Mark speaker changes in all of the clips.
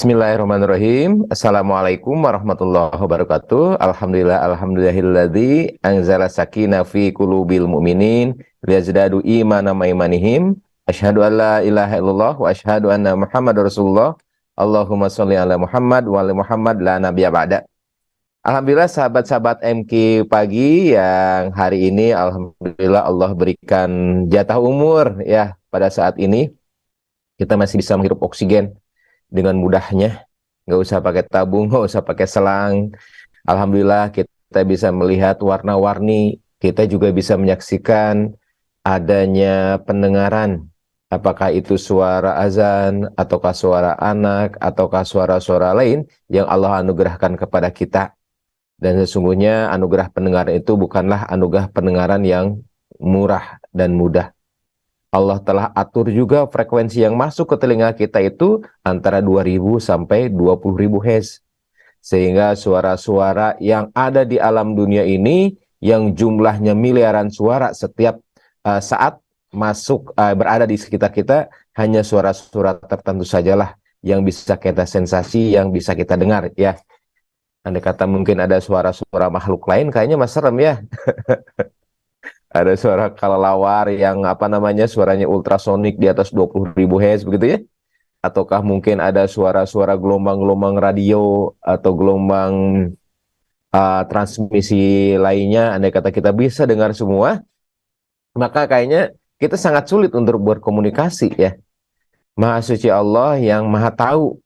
Speaker 1: Bismillahirrahmanirrahim. Assalamualaikum warahmatullahi wabarakatuh. Alhamdulillahilladzi anzala sakinah fi qulubil mu'minin liyazdadu imanan ma imanihim. Asyhadu an la ilaha illallah wa asyhadu anna Muhammadar Rasulullah. Allahumma sholli ala Muhammad wa ali Muhammad la nabiyya ba'da. Alhamdulillah sahabat-sahabat MK pagi yang hari ini alhamdulillah Allah berikan jatah umur ya, pada saat ini kita masih bisa menghirup oksigen dengan mudahnya, nggak usah pakai tabung, nggak usah pakai selang. Alhamdulillah kita bisa melihat warna-warni, kita juga bisa menyaksikan adanya pendengaran, apakah itu suara azan, ataukah suara anak, ataukah suara-suara lain yang Allah anugerahkan kepada kita. Dan sesungguhnya anugerah pendengaran itu bukanlah anugerah pendengaran yang murah dan mudah. Allah telah atur juga frekuensi yang masuk ke telinga kita itu antara 2000 sampai 20.000 Hz. Sehingga suara-suara yang ada di alam dunia ini yang jumlahnya miliaran suara setiap saat masuk berada di sekitar kita, hanya suara-suara tertentu sajalah yang bisa kita sensasi, yang bisa kita dengar ya. Andai kata mungkin ada suara-suara makhluk lain, kayaknya mas serem ya. Ada suara kelelawar yang suaranya ultrasonik di atas 20.000 Hz begitu ya. Ataukah mungkin ada suara-suara gelombang-gelombang radio atau gelombang transmisi lainnya. Andai kata kita bisa dengar semua, maka kayaknya kita sangat sulit untuk berkomunikasi ya. Maha suci Allah yang maha tahu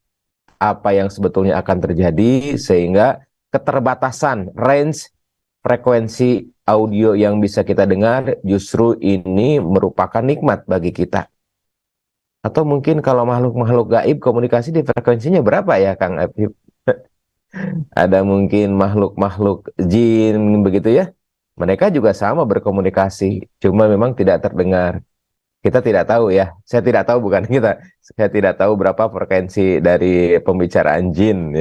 Speaker 1: apa yang sebetulnya akan terjadi, sehingga keterbatasan range frekuensi audio yang bisa kita dengar justru ini merupakan nikmat bagi kita. Atau mungkin kalau makhluk-makhluk gaib komunikasi di frekuensinya berapa ya Kang Afif? Ada mungkin makhluk-makhluk jin begitu ya. Mereka juga sama berkomunikasi, cuma memang tidak terdengar. Kita tidak tahu ya. Saya tidak tahu, bukan kita. Saya tidak tahu berapa frekuensi dari pembicaraan jin.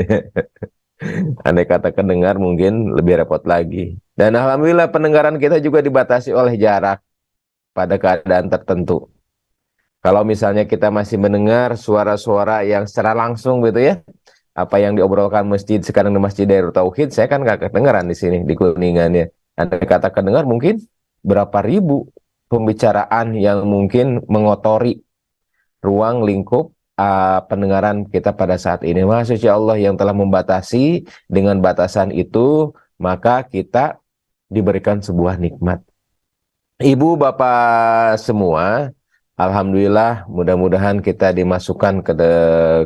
Speaker 1: Andai kata kedengar mungkin lebih repot lagi. Dan alhamdulillah pendengaran kita juga dibatasi oleh jarak pada keadaan tertentu. Kalau misalnya kita masih mendengar suara-suara yang secara langsung gitu ya, apa yang diobrolkan masjid sekarang di Masjid Darut Tauhid, saya kan nggak kedengaran di sini di Kuningan ya. Andai kata kedengar mungkin berapa ribu pembicaraan yang mungkin mengotori ruang lingkup pendengaran kita pada saat ini. Maha suci Allah yang telah membatasi, dengan batasan itu maka kita diberikan sebuah nikmat. Ibu bapak semua, alhamdulillah mudah-mudahan kita dimasukkan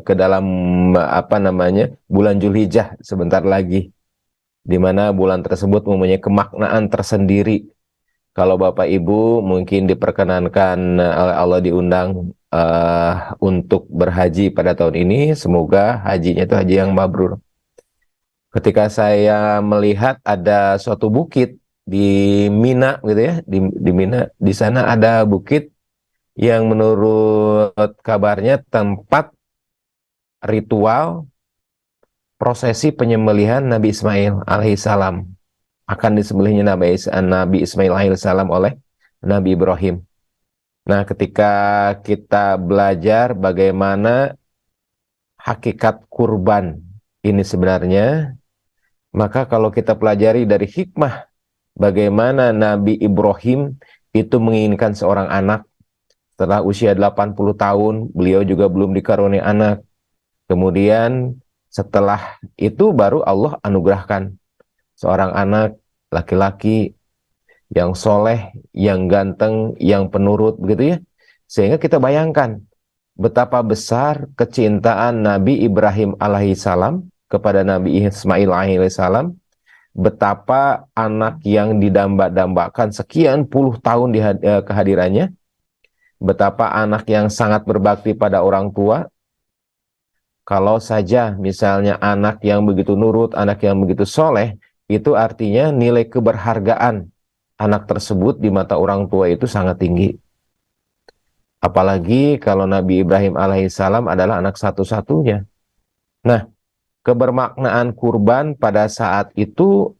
Speaker 1: ke dalam bulan Zulhijjah sebentar lagi, di mana bulan tersebut mempunyai kemaknaan tersendiri. Kalau Bapak Ibu mungkin diperkenankan oleh Allah diundang untuk berhaji pada tahun ini, semoga hajinya itu haji yang mabrur. Ketika saya melihat ada suatu bukit di Mina gitu ya, di Mina, di sana ada bukit yang menurut kabarnya tempat ritual prosesi penyembelihan Nabi Ismail alaihissalam. Akan disembelihnya Nabi Ismail alaihissalam oleh Nabi Ibrahim. Nah, ketika kita belajar bagaimana hakikat kurban ini sebenarnya, maka kalau kita pelajari dari hikmah bagaimana Nabi Ibrahim itu menginginkan seorang anak, setelah usia 80 tahun, beliau juga belum dikaruniai anak. Kemudian setelah itu baru Allah anugerahkan seorang anak laki-laki yang soleh, yang ganteng, yang penurut begitu ya. Sehingga kita bayangkan betapa besar kecintaan Nabi Ibrahim alaihissalam kepada Nabi Ismail alaihissalam, betapa anak yang didamba-dambakan sekian puluh tahun kehadirannya, betapa anak yang sangat berbakti pada orang tua. Kalau saja misalnya anak yang begitu nurut, anak yang begitu soleh, itu artinya nilai keberhargaan anak tersebut di mata orang tua itu sangat tinggi. Apalagi kalau Nabi Ibrahim alaihissalam adalah anak satu-satunya. Nah, kebermaknaan kurban pada saat itu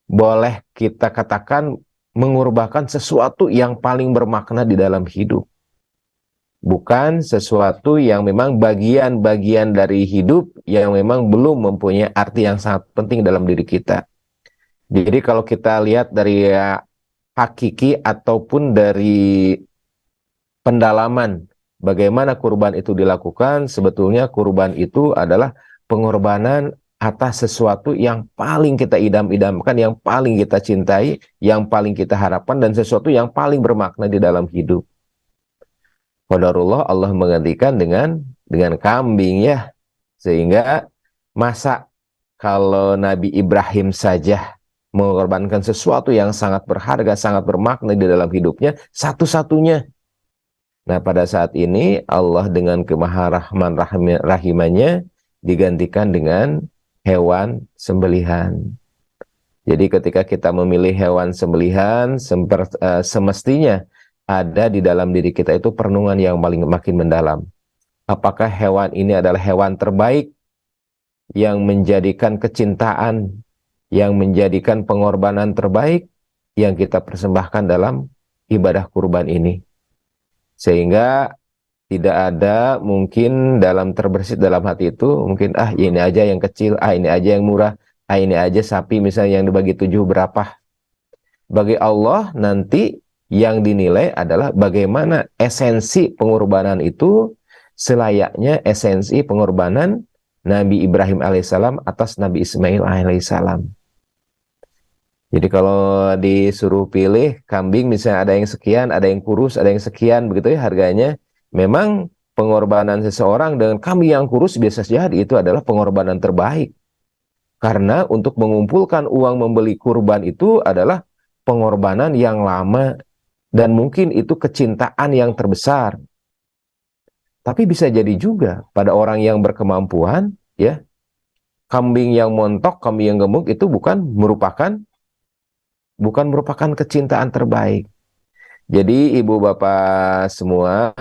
Speaker 1: boleh kita katakan mengorbankan sesuatu yang paling bermakna di dalam hidup. bukan sesuatu yang memang bagian-bagian dari hidup yang memang belum mempunyai arti yang sangat penting dalam diri kita. Jadi kalau kita lihat dari hakiki ataupun dari pendalaman bagaimana kurban itu dilakukan, sebetulnya kurban itu adalah pengorbanan atas sesuatu yang paling kita idam-idamkan, yang paling kita cintai, yang paling kita harapkan, dan sesuatu yang paling bermakna di dalam hidup. Qadarullah, Allah menggantikan dengan kambing ya. Sehingga masa kalau Nabi Ibrahim saja mengorbankan sesuatu yang sangat berharga, sangat bermakna di dalam hidupnya, satu-satunya. Nah, pada saat ini Allah dengan kemaharahman rahimannya digantikan dengan hewan sembelihan. Jadi ketika kita memilih hewan sembelihan, semestinya ada di dalam diri kita itu perenungan yang makin mendalam. Apakah hewan ini adalah hewan terbaik yang menjadikan kecintaan, yang menjadikan pengorbanan terbaik yang kita persembahkan dalam ibadah kurban ini. Sehingga tidak ada mungkin dalam terbersit dalam hati itu, mungkin ini aja yang kecil, ini aja yang murah, ini aja sapi misalnya yang dibagi 7 berapa. Bagi Allah nanti yang dinilai adalah bagaimana esensi pengorbanan itu selayaknya esensi pengorbanan Nabi Ibrahim alaihissalam atas Nabi Ismail alaihissalam. Jadi kalau disuruh pilih kambing misalnya ada yang sekian, ada yang kurus, ada yang sekian begitu ya harganya. Memang pengorbanan seseorang dengan kambing yang kurus biasa jadi itu adalah pengorbanan terbaik. Karena untuk mengumpulkan uang membeli kurban itu adalah pengorbanan yang lama dan mungkin itu kecintaan yang terbesar. Tapi bisa jadi juga pada orang yang berkemampuan ya, kambing yang montok, kambing yang gemuk itu bukan merupakan kecintaan terbaik. Jadi ibu bapak semua,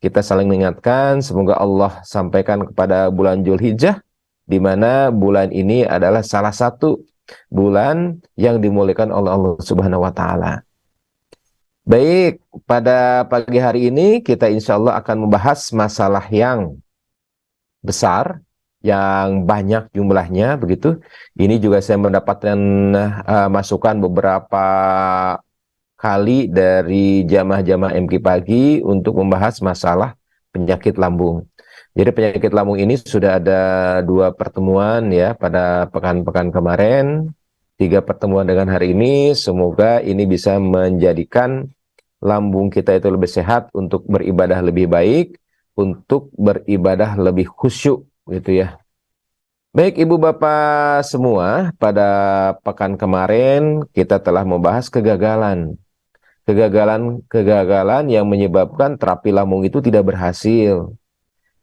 Speaker 1: kita saling mengingatkan, semoga Allah sampaikan kepada bulan Zulhijjah, di mana bulan ini adalah salah satu bulan yang dimuliakan oleh Allah Subhanahu wa Ta'ala. Baik, pada pagi hari ini kita insya Allah akan membahas masalah yang besar, yang banyak jumlahnya begitu. Ini juga saya mendapatkan masukan beberapa kali dari jamaah-jamaah MQ pagi untuk membahas masalah penyakit lambung. Jadi penyakit lambung ini sudah ada 2 pertemuan ya pada pekan-pekan kemarin, 3 pertemuan dengan hari ini. Semoga ini bisa menjadikan lambung kita itu lebih sehat untuk beribadah lebih baik, untuk beribadah lebih khusyuk gitu ya. Baik ibu bapak semua, pada pekan kemarin kita telah membahas kegagalan. Kegagalan yang menyebabkan terapi lambung itu tidak berhasil.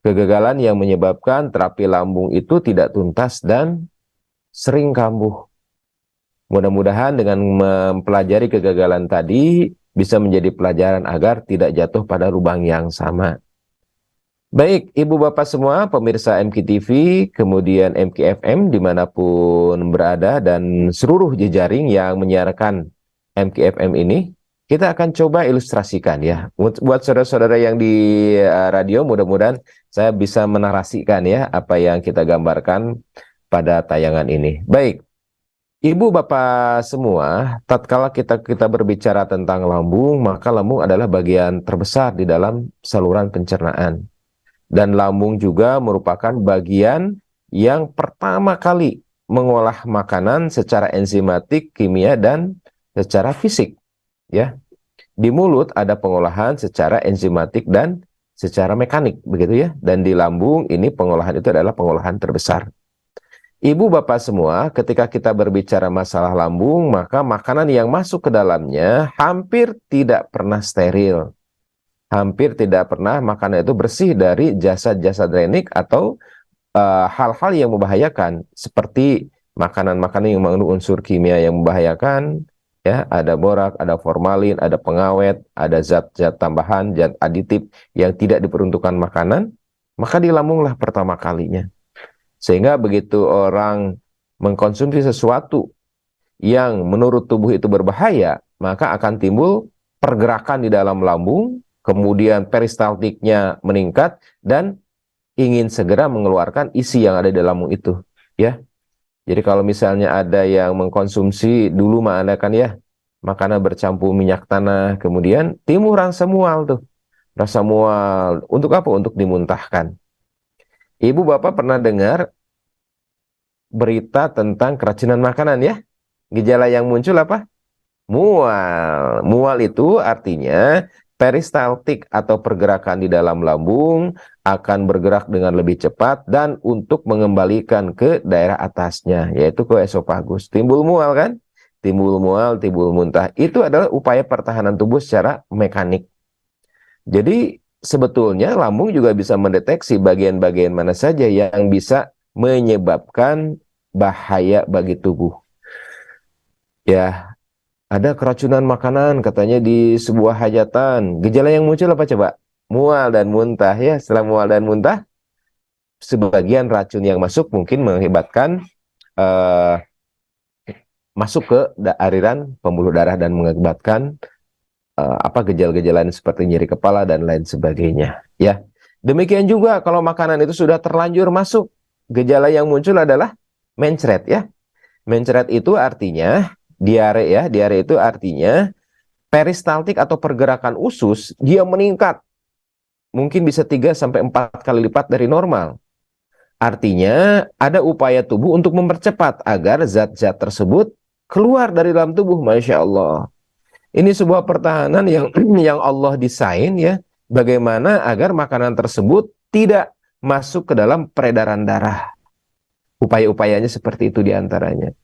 Speaker 1: Kegagalan yang menyebabkan terapi lambung itu tidak tuntas dan sering kambuh. Mudah-mudahan dengan mempelajari kegagalan tadi bisa menjadi pelajaran agar tidak jatuh pada lubang yang sama. Baik, ibu bapak semua, pemirsa MKTV, kemudian MKFM dimanapun berada dan seluruh jejaring yang menyiarkan MKFM ini, kita akan coba ilustrasikan ya. Buat saudara-saudara yang di radio, mudah-mudahan saya bisa menarasikan ya apa yang kita gambarkan pada tayangan ini. Baik, ibu bapak semua, tatkala kita berbicara tentang lambung, maka lambung adalah bagian terbesar di dalam saluran pencernaan. Dan lambung juga merupakan bagian yang pertama kali mengolah makanan secara enzimatik, kimia, dan secara fisik. Ya, di mulut ada pengolahan secara enzimatik dan secara mekanik, begitu ya. Dan di lambung ini pengolahan itu adalah pengolahan terbesar. Ibu bapak semua, ketika kita berbicara masalah lambung, maka makanan yang masuk ke dalamnya hampir tidak pernah steril. Hampir tidak pernah makanan itu bersih dari jasad-jasad renik atau hal-hal yang membahayakan, seperti makanan-makanan yang mengandung unsur kimia yang membahayakan, ya, ada borak, ada formalin, ada pengawet, ada zat-zat tambahan, zat aditif yang tidak diperuntukkan makanan, maka dilambunglah pertama kalinya. Sehingga begitu orang mengkonsumsi sesuatu yang menurut tubuh itu berbahaya, maka akan timbul pergerakan di dalam lambung, kemudian peristaltiknya meningkat, dan ingin segera mengeluarkan isi yang ada di lambung itu, ya. Jadi kalau misalnya ada yang mengkonsumsi dulu kan ya, makanan bercampur minyak tanah, kemudian timbul rasa mual tuh. Rasa mual untuk apa? Untuk dimuntahkan. Ibu bapak pernah dengar berita tentang keracunan makanan ya? Gejala yang muncul apa? Mual. Mual itu artinya peristaltik atau pergerakan di dalam lambung akan bergerak dengan lebih cepat dan untuk mengembalikan ke daerah atasnya, yaitu ke esofagus. Timbul mual kan? Timbul mual, timbul muntah. Itu adalah upaya pertahanan tubuh secara mekanik. Jadi sebetulnya lambung juga bisa mendeteksi bagian-bagian mana saja yang bisa menyebabkan bahaya bagi tubuh. Ya, ada keracunan makanan katanya di sebuah hajatan. Gejala yang muncul apa coba? Mual dan muntah ya. Setelah mual dan muntah, sebagian racun yang masuk mungkin mengakibatkan eh, masuk ke aliran pembuluh darah dan mengakibatkan gejala-gejala seperti nyeri kepala dan lain sebagainya. Ya, demikian juga kalau makanan itu sudah terlanjur masuk, gejala yang muncul adalah mencret ya. Mencret itu artinya diare ya. Diare itu artinya peristaltik atau pergerakan usus dia meningkat. Mungkin bisa 3 sampai 4 kali lipat dari normal. Artinya ada upaya tubuh untuk mempercepat agar zat-zat tersebut keluar dari dalam tubuh. Masya Allah. Ini sebuah pertahanan yang yang Allah desain ya. Bagaimana agar makanan tersebut tidak masuk ke dalam peredaran darah. Upaya-upayanya seperti itu diantaranya.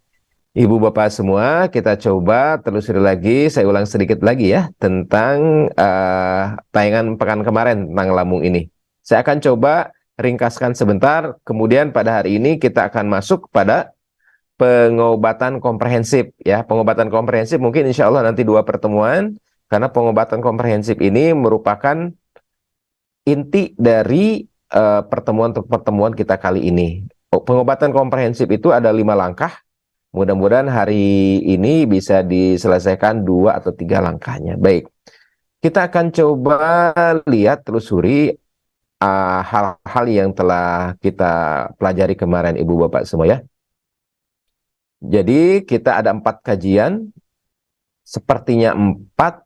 Speaker 1: Ibu bapak semua, kita coba telusuri lagi, saya ulang sedikit lagi ya, tentang tayangan pekan kemarin tentang lambung ini. Saya akan coba ringkaskan sebentar, kemudian pada hari ini kita akan masuk pada pengobatan komprehensif. Ya, pengobatan komprehensif mungkin insya Allah nanti 2 pertemuan, karena pengobatan komprehensif ini merupakan inti dari pertemuan-pertemuan kita kali ini. Pengobatan komprehensif itu ada 5 langkah. Mudah-mudahan hari ini bisa diselesaikan 2 atau 3 langkahnya. Baik, kita akan coba lihat, telusuri hal-hal yang telah kita pelajari kemarin, Ibu Bapak semua ya. Jadi kita ada 4 kajian, sepertinya 4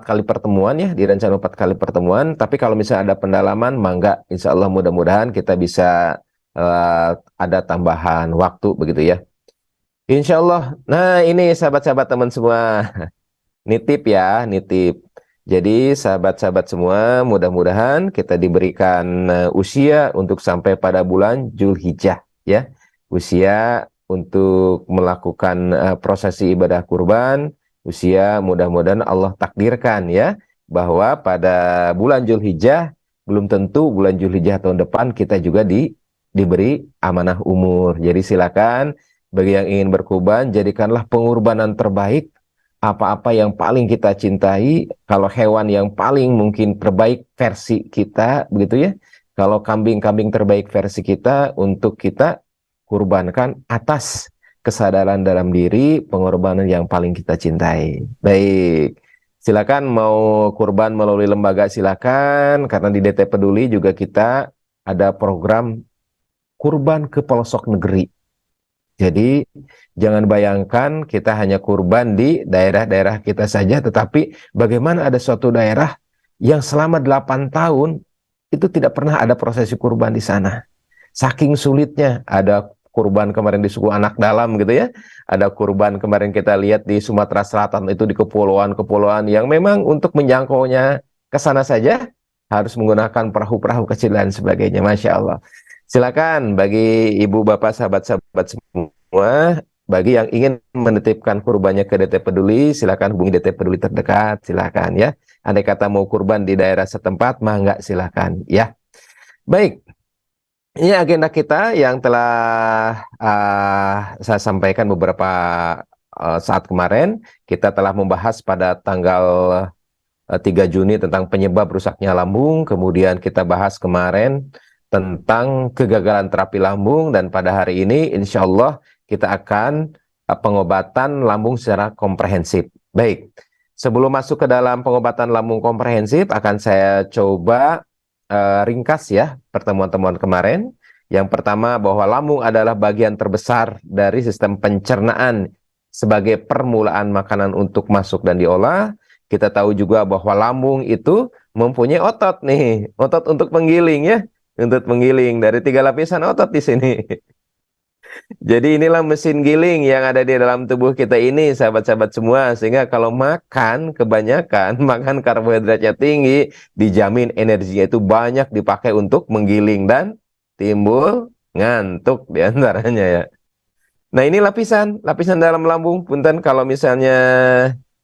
Speaker 1: kali pertemuan ya, direncanakan 4 kali pertemuan. Tapi kalau misalnya ada pendalaman, mangga, insya Allah mudah-mudahan kita bisa ada tambahan waktu begitu ya. Insya Allah. Nah ini sahabat-sahabat teman semua, nitip ya, nitip. Jadi sahabat-sahabat semua, mudah-mudahan kita diberikan usia untuk sampai pada bulan Zulhijjah ya. Usia untuk melakukan prosesi ibadah kurban. Usia mudah-mudahan Allah takdirkan ya, bahwa pada bulan Zulhijjah, belum tentu bulan Zulhijjah tahun depan kita juga diberi amanah umur. Jadi silakan bagi yang ingin berkurban, jadikanlah pengorbanan terbaik apa-apa yang paling kita cintai. Kalau hewan yang paling mungkin terbaik versi kita, begitu ya. Kalau kambing-kambing terbaik versi kita, untuk kita kurbankan atas kesadaran dalam diri, pengorbanan yang paling kita cintai. Baik, silakan mau kurban melalui lembaga silakan, karena di DT Peduli juga kita ada program kurban ke pelosok negeri. Jadi jangan bayangkan kita hanya kurban di daerah-daerah kita saja, tetapi bagaimana ada suatu daerah yang selama 8 tahun itu tidak pernah ada prosesi kurban di sana. Saking sulitnya. Ada kurban kemarin di suku Anak Dalam gitu ya. Ada kurban kemarin kita lihat di Sumatera Selatan, itu di kepulauan-kepulauan yang memang untuk menjangkaunya ke sana saja harus menggunakan perahu-perahu kecil dan sebagainya. Masya Allah. Silakan bagi ibu bapak sahabat-sahabat semua, bagi yang ingin menitipkan kurbannya ke DT Peduli, silakan hubungi DT Peduli terdekat, silakan ya. Andai kata mau kurban di daerah setempat, mangga silakan ya. Baik, ini agenda kita yang telah saya sampaikan beberapa saat kemarin. Kita telah membahas pada tanggal 3 Juni tentang penyebab rusaknya lambung, kemudian kita bahas kemarin tentang kegagalan terapi lambung, dan pada hari ini insya Allah kita akan pengobatan lambung secara komprehensif. Baik, Sebelum masuk ke dalam pengobatan lambung komprehensif, akan saya coba ringkas ya pertemuan-temuan kemarin. Yang pertama, bahwa lambung adalah bagian terbesar dari sistem pencernaan sebagai permulaan makanan untuk masuk dan diolah. Kita tahu juga bahwa lambung itu mempunyai otot nih, otot untuk penggiling ya, untuk penggiling dari 3 lapisan otot di sini. Jadi inilah mesin giling yang ada di dalam tubuh kita ini, sahabat-sahabat semua. Sehingga kalau makan kebanyakan, makan karbohidratnya tinggi, dijamin energinya itu banyak dipakai untuk menggiling dan timbul ngantuk diantaranya ya. Nah ini lapisan, lapisan dalam lambung. Punten kalau misalnya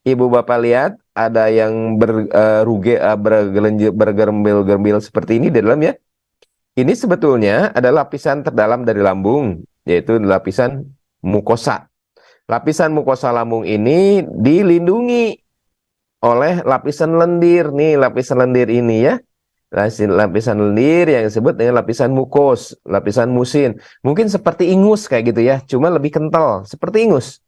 Speaker 1: ibu bapak lihat ada yang bergerombil-gerombil seperti ini di dalam ya. Ini sebetulnya adalah lapisan terdalam dari lambung, yaitu lapisan mukosa. Lapisan mukosa lambung ini dilindungi oleh lapisan lendir. Nih, lapisan lendir ini ya. Lapisan lendir yang disebut dengan lapisan mukos, lapisan musin. Mungkin seperti ingus kayak gitu ya, cuma lebih kental, seperti ingus.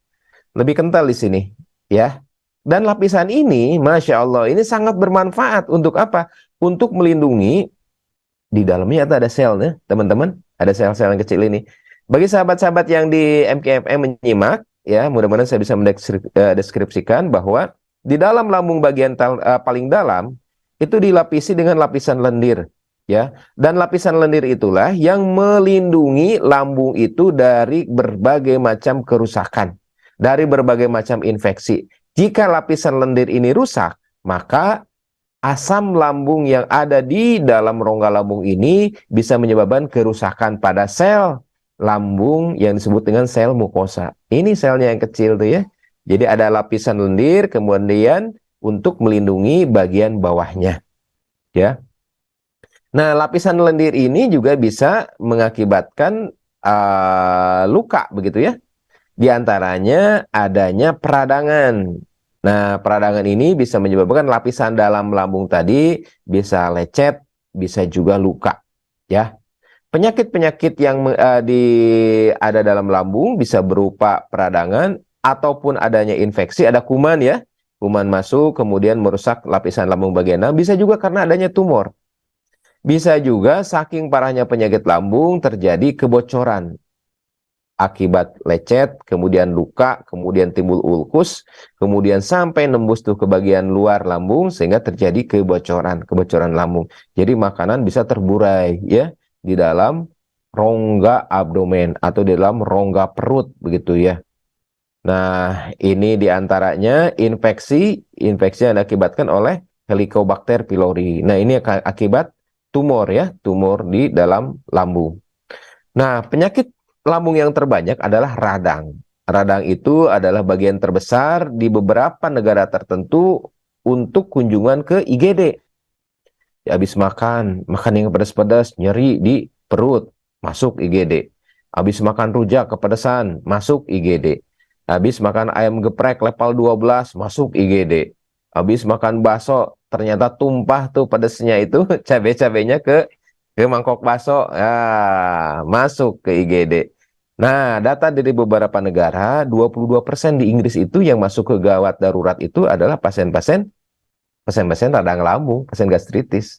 Speaker 1: Lebih kental di sini, ya. Dan lapisan ini, Masya Allah, ini sangat bermanfaat untuk apa? Untuk melindungi. Di dalamnya ada selnya, teman-teman. Ada sel-sel yang kecil ini. Bagi sahabat-sahabat yang di MKFM menyimak, ya, mudah-mudahan saya bisa mendeskripsikan bahwa di dalam lambung bagian paling dalam itu dilapisi dengan lapisan lendir, ya. Dan lapisan lendir itulah yang melindungi lambung itu dari berbagai macam kerusakan, dari berbagai macam infeksi. Jika lapisan lendir ini rusak, maka asam lambung yang ada di dalam rongga lambung ini bisa menyebabkan kerusakan pada sel lambung yang disebut dengan sel mukosa. Ini selnya yang kecil tuh ya. Jadi ada lapisan lendir, kemudian untuk melindungi bagian bawahnya. Ya. Nah, lapisan lendir ini juga bisa mengakibatkan luka begitu ya. Di antaranya adanya peradangan. Nah, peradangan ini bisa menyebabkan lapisan dalam lambung tadi bisa lecet, bisa juga luka, ya. Penyakit-penyakit yang ada dalam lambung bisa berupa peradangan ataupun adanya infeksi, ada kuman ya. Kuman masuk kemudian merusak lapisan lambung bagian dalam, bisa juga karena adanya tumor. Bisa juga saking parahnya penyakit lambung terjadi kebocoran. Akibat lecet, kemudian luka, kemudian timbul ulkus, kemudian sampai nembus tuh ke bagian luar lambung sehingga terjadi kebocoran lambung. Jadi makanan bisa terburai ya di dalam rongga abdomen atau di dalam rongga perut begitu ya. Nah, ini diantaranya infeksi yang diakibatkan oleh Helicobacter pylori. Nah, ini akibat tumor ya, tumor di dalam lambung. Nah, penyakit lambung yang terbanyak adalah radang. Radang itu adalah bagian terbesar di beberapa negara tertentu untuk kunjungan ke IGD. Ya, habis makan yang pedas-pedas, nyeri di perut, masuk IGD. Habis makan rujak kepedesan, masuk IGD. Habis makan ayam geprek level 12, masuk IGD. Habis makan bakso, ternyata tumpah tuh pedesnya itu, cabai-cabainya ke mangkok bakso, ya, masuk ke IGD. Nah, data dari beberapa negara, 22% di Inggris itu yang masuk ke gawat darurat itu adalah pasien-pasien radang lambung, pasien gastritis.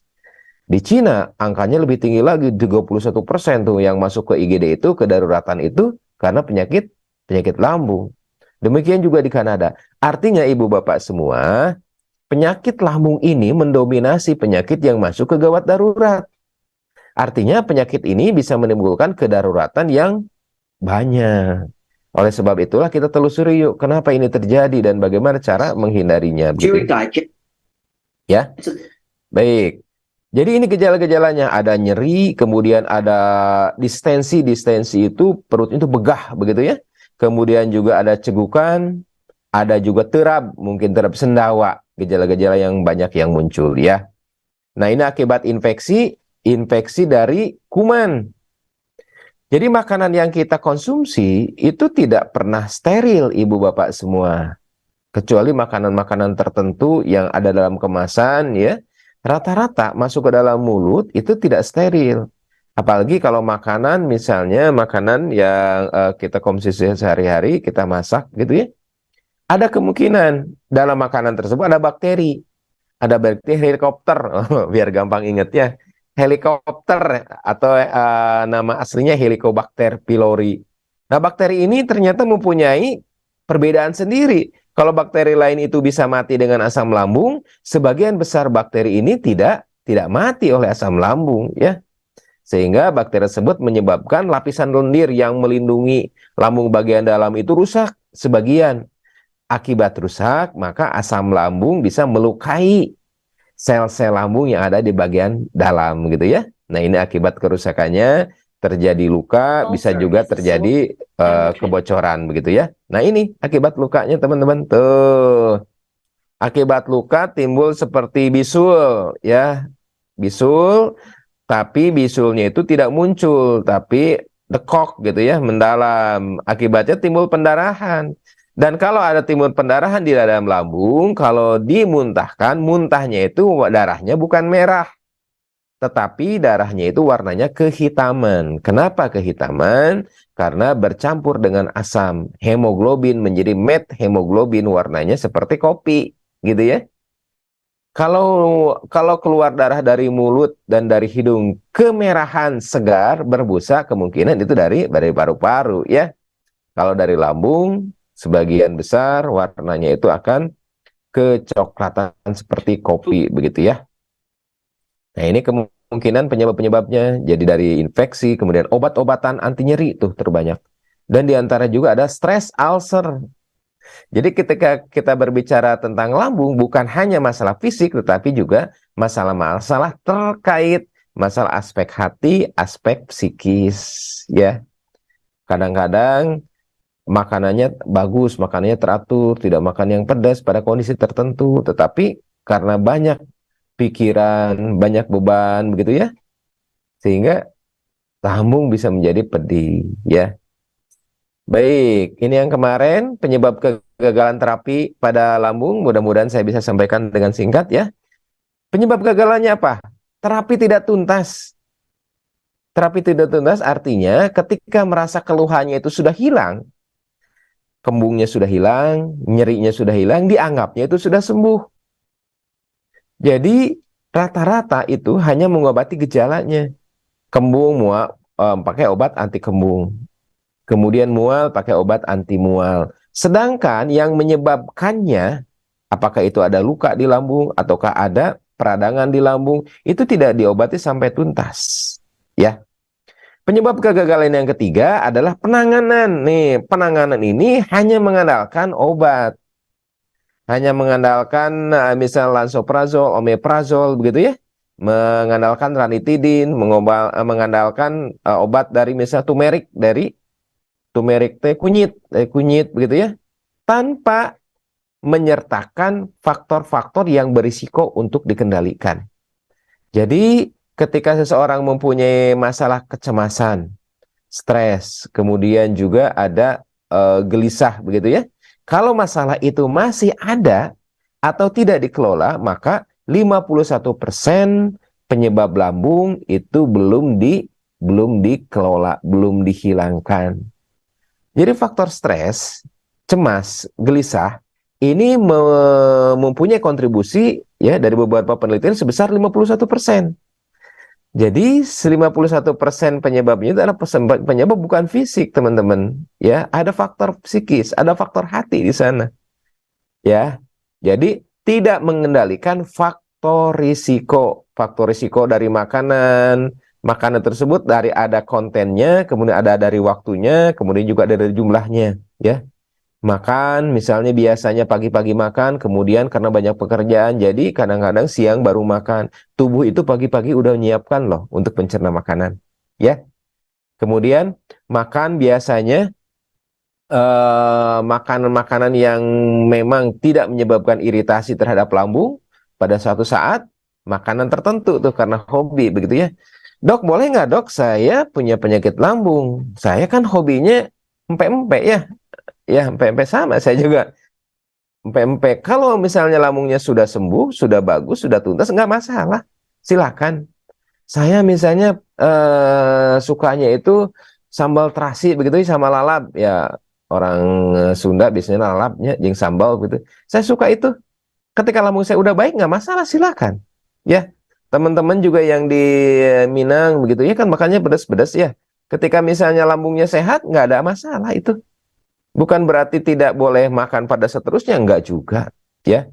Speaker 1: Di Cina, angkanya lebih tinggi lagi, 31% tuh yang masuk ke IGD itu, kedaruratan itu, karena penyakit lambung. Demikian juga di Kanada. Artinya, ibu bapak semua, penyakit lambung ini mendominasi penyakit yang masuk ke gawat darurat. Artinya penyakit ini bisa menimbulkan kedaruratan yang banyak. Oleh sebab itulah kita telusuri yuk, kenapa ini terjadi dan bagaimana cara menghindarinya. Ya, baik. Jadi ini gejala-gejalanya, ada nyeri, kemudian ada distensi itu perut itu begah begitu ya. Kemudian juga ada cegukan, ada juga terab, mungkin terab sendawa, gejala-gejala yang banyak yang muncul ya. Nah, ini akibat infeksi dari kuman. Jadi makanan yang kita konsumsi itu tidak pernah steril, ibu bapak semua. Kecuali makanan-makanan tertentu yang ada dalam kemasan ya, rata-rata masuk ke dalam mulut itu tidak steril. Apalagi kalau makanan, misalnya makanan yang kita konsumsi sehari-hari, kita masak gitu ya. ada kemungkinan dalam makanan tersebut ada bakteri. Ada bakteri helikopter, biar gampang ingat ya. Helikopter atau nama aslinya Helicobacter pylori. Nah, bakteri ini ternyata mempunyai perbedaan sendiri. Kalau bakteri lain itu bisa mati dengan asam lambung, sebagian besar bakteri ini tidak mati oleh asam lambung, ya. Sehingga bakteri tersebut menyebabkan lapisan lendir yang melindungi lambung bagian dalam itu rusak sebagian. Akibat rusak, maka asam lambung bisa melukai sel-sel lambung yang ada di bagian dalam gitu ya. Nah, ini akibat kerusakannya terjadi luka, bisa juga terjadi kebocoran begitu ya. Nah, ini akibat lukanya teman-teman. Tuh. Akibat luka timbul seperti bisul ya. Bisul, tapi bisulnya itu tidak muncul, tapi dekok gitu ya, mendalam. Akibatnya timbul pendarahan. Dan kalau ada timbul pendarahan di dalam lambung, kalau dimuntahkan, muntahnya itu darahnya bukan merah, tetapi darahnya itu warnanya kehitaman. Kenapa kehitaman? Karena bercampur dengan asam. Hemoglobin menjadi methemoglobin, warnanya seperti kopi, gitu ya. Kalau keluar darah dari mulut dan dari hidung kemerahan segar berbusa, kemungkinan itu dari paru-paru ya. Kalau dari lambung, sebagian besar warnanya itu akan kecoklatan seperti kopi begitu ya. Nah, ini kemungkinan penyebab-penyebabnya jadi dari infeksi, kemudian obat-obatan anti nyeri itu terbanyak. Dan diantara juga ada stres ulcer. Jadi ketika kita berbicara tentang lambung, bukan hanya masalah fisik, tetapi juga masalah-masalah terkait masalah aspek hati, aspek psikis ya. Kadang-kadang makanannya bagus, makanannya teratur, tidak makan yang pedas pada kondisi tertentu, tetapi karena banyak pikiran, banyak beban begitu ya, sehingga lambung bisa menjadi pedih ya. Baik, ini yang kemarin penyebab kegagalan terapi pada lambung, mudah-mudahan saya bisa sampaikan dengan singkat ya. Penyebab kegagalannya apa? Terapi tidak tuntas. Terapi tidak tuntas artinya ketika merasa keluhannya itu sudah hilang, kembungnya sudah hilang, nyerinya sudah hilang, dianggapnya itu sudah sembuh. Jadi rata-rata itu hanya mengobati gejalanya. Kembung mual, pakai obat anti kembung. Kemudian mual pakai obat anti mual. Sedangkan yang menyebabkannya, apakah itu ada luka di lambung ataukah ada peradangan di lambung, itu tidak diobati sampai tuntas. Ya. Penyebab kegagalan yang ketiga adalah penanganan. Nih, penanganan ini hanya mengandalkan obat. Hanya mengandalkan misal lansoprazol, omeprazol begitu ya. Mengandalkan ranitidin, mengandalkan obat dari misal turmeric dari teh kunyit begitu ya, tanpa menyertakan faktor-faktor yang berisiko untuk dikendalikan. Jadi ketika seseorang mempunyai masalah kecemasan, stres, kemudian juga ada gelisah begitu ya. Kalau masalah itu masih ada atau tidak dikelola, maka 51% penyebab lambung itu belum dikelola, belum dihilangkan. Jadi faktor stres, cemas, gelisah ini mempunyai kontribusi ya dari beberapa penelitian sebesar 51%. Jadi 51% penyebabnya itu adalah penyebab bukan fisik, teman-teman. Ya, ada faktor psikis, ada faktor hati di sana. Ya. Jadi tidak mengendalikan faktor risiko dari makanan. Makanan tersebut dari ada kontennya, kemudian ada dari waktunya, kemudian juga ada dari jumlahnya, ya. Makan, misalnya biasanya pagi-pagi makan, kemudian karena banyak pekerjaan, jadi kadang-kadang siang baru makan. Tubuh itu pagi-pagi udah menyiapkan loh untuk mencerna makanan, ya. Kemudian makan biasanya makanan-makanan yang memang tidak menyebabkan iritasi terhadap lambung pada suatu saat, makanan tertentu tuh karena hobi begitu ya. Dok, boleh nggak dok, saya punya penyakit lambung, saya kan hobinya empek-empek ya. Ya, empek-empek sama, saya juga empek-empek. Kalau misalnya lambungnya sudah sembuh, sudah bagus, sudah tuntas, nggak masalah. Silakan. Saya misalnya sukanya itu sambal terasi begitu sama lalap. Ya, orang Sunda biasanya lalapnya jeung sambal gitu. Saya suka itu. Ketika lambung saya udah baik nggak masalah, silakan. Ya, teman-teman juga yang di Minang begitu ya kan makannya pedas-pedas ya. Ketika misalnya lambungnya sehat nggak ada masalah itu. Bukan berarti tidak boleh makan pada seterusnya, enggak juga. Ya,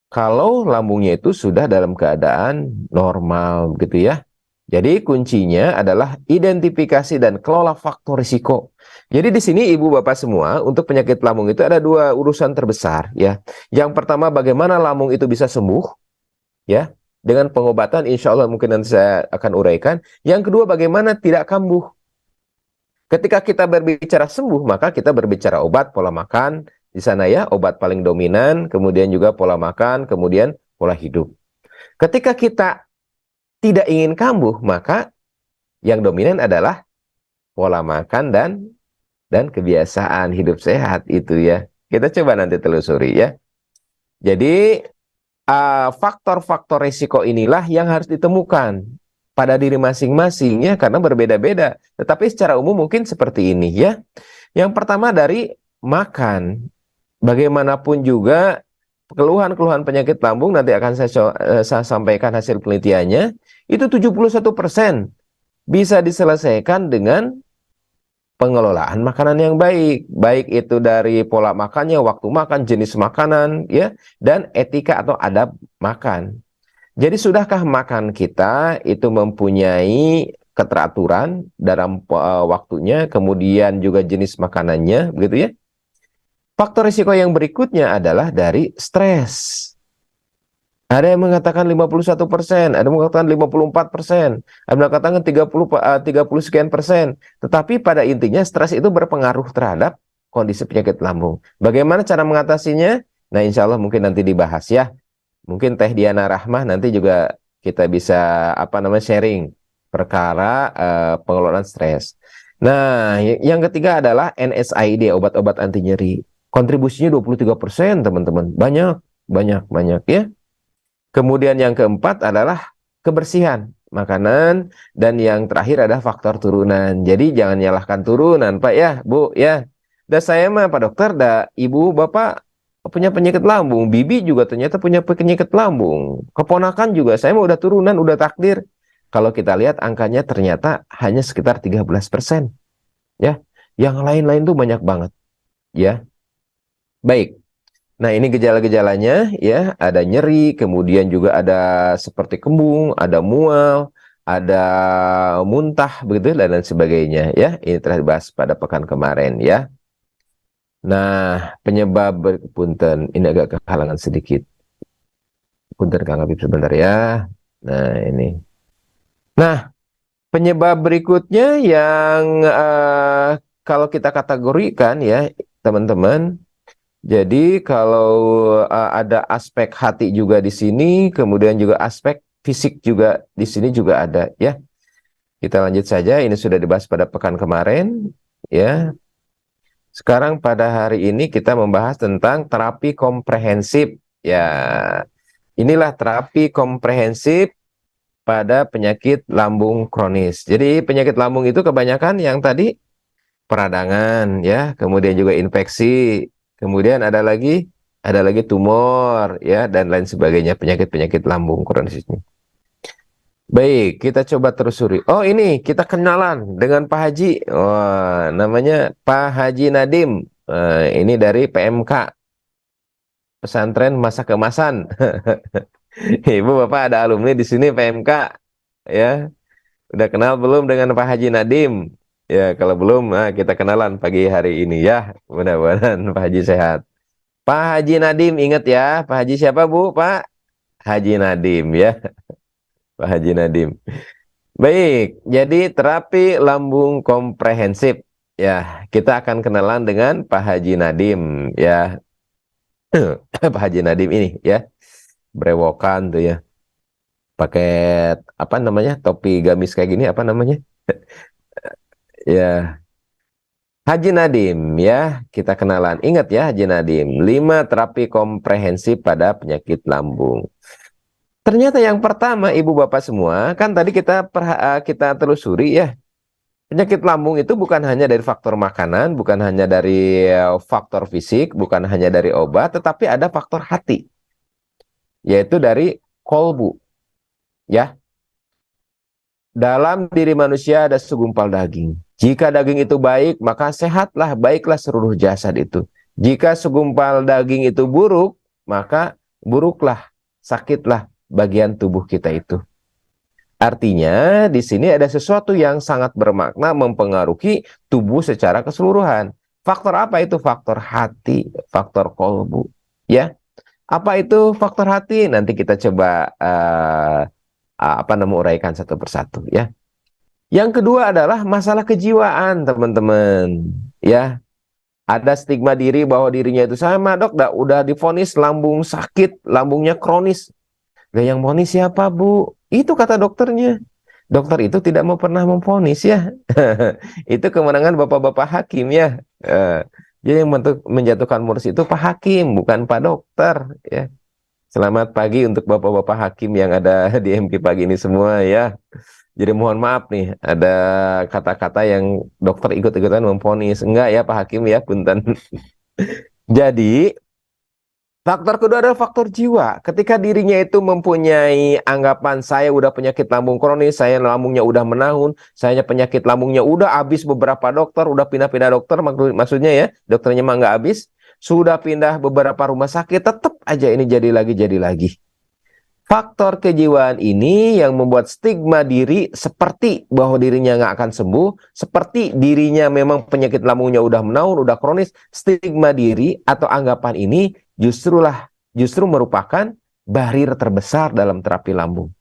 Speaker 1: kalau lambungnya itu sudah dalam keadaan normal gitu ya. Jadi kuncinya adalah identifikasi dan kelola faktor risiko. Jadi di sini ibu bapak semua untuk penyakit lambung itu ada dua urusan terbesar ya. Yang pertama bagaimana lambung itu bisa sembuh ya. Dengan pengobatan insya Allah mungkin nanti saya akan uraikan. Yang kedua bagaimana tidak kambuh. Ketika kita berbicara sembuh maka kita berbicara obat, pola makan. Di sana ya obat paling dominan, kemudian juga pola makan, kemudian pola hidup. Ketika kita tidak ingin kambuh maka yang dominan adalah pola makan dan kebiasaan hidup sehat itu ya. Kita coba nanti telusuri ya. Jadi faktor-faktor risiko inilah yang harus ditemukan pada diri masing-masing ya karena berbeda-beda. Tetapi secara umum mungkin seperti ini ya. Yang pertama dari makan. Bagaimanapun juga keluhan-keluhan penyakit lambung nanti akan saya sampaikan hasil penelitiannya. Itu 71% bisa diselesaikan dengan pengelolaan makanan yang baik. Baik itu dari pola makannya, waktu makan, jenis makanan, ya, dan etika atau adab makan. Jadi sudahkah makan kita itu mempunyai keteraturan dalam waktunya, kemudian juga jenis makanannya, begitu ya? Faktor risiko yang berikutnya adalah dari stres. Ada yang mengatakan 51%, ada yang mengatakan 54%, ada yang mengatakan 30 sekian persen. Tetapi pada intinya stres itu berpengaruh terhadap kondisi penyakit lambung. Bagaimana cara mengatasinya? Nah, insya Allah mungkin nanti dibahas ya. Mungkin Teh Diana Rahmah nanti juga kita bisa sharing perkara pengelolaan stres. Nah, yang ketiga adalah NSAID, obat-obat anti nyeri. Kontribusinya 23%, teman-teman. Banyak ya. Kemudian yang keempat adalah kebersihan makanan, dan yang terakhir adalah faktor turunan. Jadi jangan nyalahkan turunan, Pak ya, Bu ya. Dan saya mah Pak Dokter, Ibu Bapak punya penyakit lambung, bibi juga ternyata punya penyakit lambung, keponakan juga, saya mah udah turunan, udah takdir. Kalau kita lihat angkanya ternyata hanya sekitar 13%. Ya, yang lain-lain tuh banyak banget. Ya, baik. Nah, ini gejala-gejalanya ya, ada nyeri, kemudian juga ada seperti kembung, ada mual, ada muntah begitu dan lain sebagainya ya. Ini telah dibahas pada pekan kemarin ya. Nah, penyebab punten ini agak kehalangan sedikit. Punten Kang Habib sebentar ya. Nah, ini. Nah, penyebab berikutnya yang kalau kita kategorikan ya, teman-teman. Jadi kalau ada aspek hati juga di sini, kemudian juga aspek fisik juga di sini juga ada ya. Kita lanjut saja, ini sudah dibahas pada pekan kemarin ya. Sekarang pada hari ini kita membahas tentang terapi komprehensif ya. Inilah terapi komprehensif pada penyakit lambung kronis. Jadi penyakit lambung itu kebanyakan yang tadi peradangan ya, kemudian juga infeksi. Kemudian ada lagi tumor ya dan lain sebagainya, penyakit-penyakit lambung kronis ini. Baik, kita coba telusuri. Oh, ini kita kenalan dengan Pak Haji. Oh, namanya Pak Haji Nadim. Ini dari PMK, Pesantren Masa Kemasan. Ibu Bapak ada alumni di sini PMK ya. Udah kenal belum dengan Pak Haji Nadim? Ya, kalau belum, nah kita kenalan pagi hari ini ya. Mudah-mudahan Pak Haji sehat. Pak Haji Nadim, ingat ya. Pak Haji siapa, Bu? Pak Haji Nadim ya. Pak Haji Nadim. Baik, jadi terapi lambung komprehensif. Ya, kita akan kenalan dengan Pak Haji Nadim ya. Pak Haji Nadim ini ya. Brewokan tuh ya. Pakai apa namanya? Topi gamis kayak gini apa namanya? Ya. Haji Nadim ya, kita kenalan. Ingat ya Haji Nadim, 5 terapi komprehensif pada penyakit lambung. Ternyata yang pertama Ibu Bapak semua, kan tadi kita telusuri ya. Penyakit lambung itu bukan hanya dari faktor makanan, bukan hanya dari faktor fisik, bukan hanya dari obat, tetapi ada faktor hati, yaitu dari kolbu. Ya, dalam diri manusia ada segumpal daging. Jika daging itu baik, maka sehatlah, baiklah seluruh jasad itu. Jika segumpal daging itu buruk, maka buruklah, sakitlah bagian tubuh kita itu. Artinya, di sini ada sesuatu yang sangat bermakna mempengaruhi tubuh secara keseluruhan. Faktor apa itu? Faktor hati, faktor kolbu. Ya, apa itu faktor hati? Nanti kita coba uraikan satu persatu. Ya. Yang kedua adalah masalah kejiwaan, teman-teman. Ya, ada stigma diri bahwa dirinya itu sama, dok, udah divonis lambung sakit, lambungnya kronis. Gak yang vonis siapa, Bu? Itu kata dokternya. Dokter itu tidak mau pernah memvonis ya. Itu kemenangan bapak-bapak hakim ya. Jadi yang menjatuhkan vonis itu Pak Hakim, bukan Pak Dokter ya. Selamat pagi untuk bapak-bapak hakim yang ada di MK pagi ini semua ya. Jadi mohon maaf nih, ada kata-kata yang dokter ikut-ikutan memvonis. Enggak ya Pak Hakim ya, punten. Jadi faktor kedua adalah faktor jiwa. Ketika dirinya itu mempunyai anggapan saya udah penyakit lambung kronis, saya lambungnya udah menahun, saya penyakit lambungnya udah habis beberapa dokter, udah pindah-pindah dokter, maksudnya ya, dokternya mah nggak habis, sudah pindah beberapa rumah sakit, tetap aja ini jadi lagi, jadi lagi. Faktor kejiwaan ini yang membuat stigma diri seperti bahwa dirinya nggak akan sembuh, seperti dirinya memang penyakit lambungnya udah menahun, udah kronis, stigma diri atau anggapan ini justru merupakan barrier terbesar dalam terapi lambung.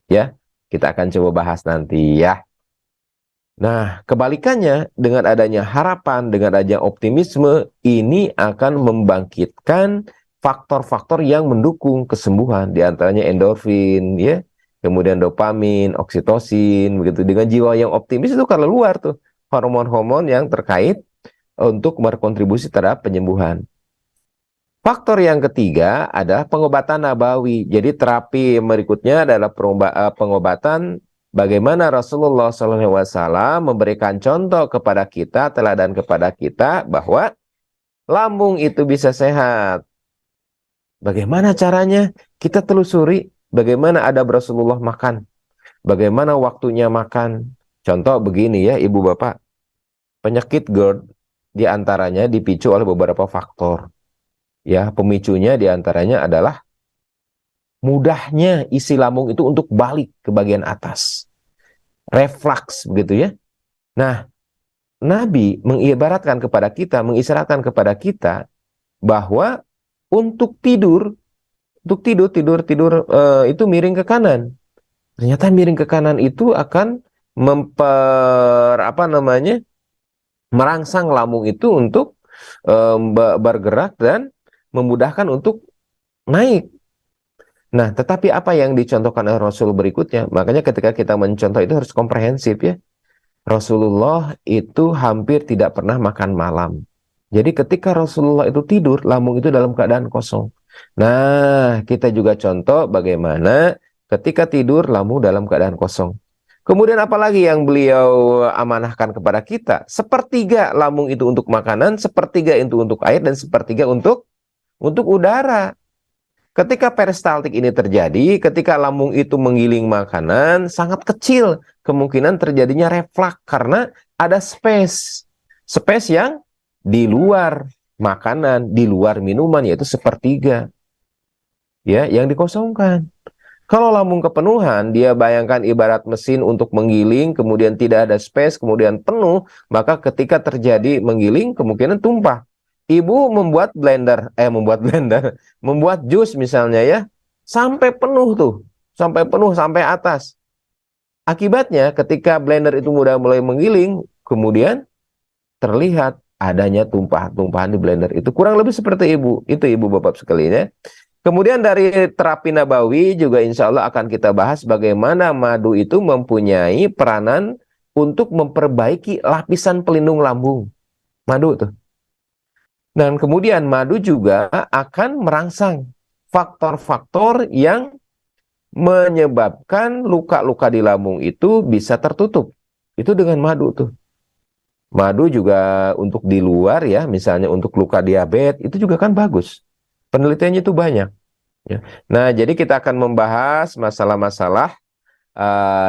Speaker 1: Ya, kita akan coba bahas nanti ya. Nah, kebalikannya dengan adanya harapan, dengan adanya optimisme, ini akan membangkitkan faktor-faktor yang mendukung kesembuhan, diantaranya endorfin, ya, kemudian dopamin, oksitosin, begitu. Dengan jiwa yang optimis itu kalau luar tuh hormon-hormon yang terkait untuk berkontribusi terhadap penyembuhan. Faktor yang ketiga adalah pengobatan nabawi. Jadi terapi berikutnya adalah pengobatan bagaimana Rasulullah SAW memberikan contoh kepada kita, teladan kepada kita bahwa lambung itu bisa sehat. Bagaimana caranya? Kita telusuri bagaimana adab Rasulullah makan. Bagaimana waktunya makan. Contoh begini ya Ibu Bapak. Penyakit GERD diantaranya dipicu oleh beberapa faktor. Ya, pemicunya diantaranya adalah mudahnya isi lambung itu untuk balik ke bagian atas. Refleks begitu ya. Nah, Nabi mengibaratkan kepada kita, mengisyaratkan kepada kita bahwa untuk tidur itu miring ke kanan. Ternyata miring ke kanan itu akan merangsang lambung itu untuk bergerak dan memudahkan untuk naik. Nah, tetapi apa yang dicontohkan oleh Rasul berikutnya? Makanya ketika kita mencontoh itu harus komprehensif ya. Rasulullah itu hampir tidak pernah makan malam. Jadi ketika Rasulullah itu tidur, lambung itu dalam keadaan kosong. Nah, kita juga contoh bagaimana ketika tidur, lambung dalam keadaan kosong. Kemudian apalagi yang beliau amanahkan kepada kita? Sepertiga lambung itu untuk makanan, sepertiga itu untuk air, dan sepertiga untuk udara. Ketika peristaltik ini terjadi, ketika lambung itu menggiling makanan, sangat kecil kemungkinan terjadinya reflux karena ada space. Space yang di luar makanan, di luar minuman, yaitu sepertiga. Ya, yang dikosongkan. Kalau lambung kepenuhan, dia bayangkan ibarat mesin untuk menggiling, kemudian tidak ada space, kemudian penuh, maka ketika terjadi menggiling, kemungkinan tumpah. Ibu membuat membuat jus misalnya ya, sampai penuh tuh, sampai penuh, sampai atas. Akibatnya ketika blender itu mulai menggiling, kemudian terlihat adanya tumpahan-tumpahan di blender itu. Kurang lebih seperti itu Ibu Bapak sekalian ya. Kemudian dari terapi nabawi juga insya Allah akan kita bahas bagaimana madu itu mempunyai peranan untuk memperbaiki lapisan pelindung lambung. Madu tuh. Dan kemudian madu juga akan merangsang faktor-faktor yang menyebabkan luka-luka di lambung itu bisa tertutup. Itu dengan madu tuh. Madu juga untuk di luar ya, misalnya untuk luka diabetes, itu juga kan bagus. Penelitiannya itu banyak. Ya. Nah, jadi kita akan membahas masalah-masalah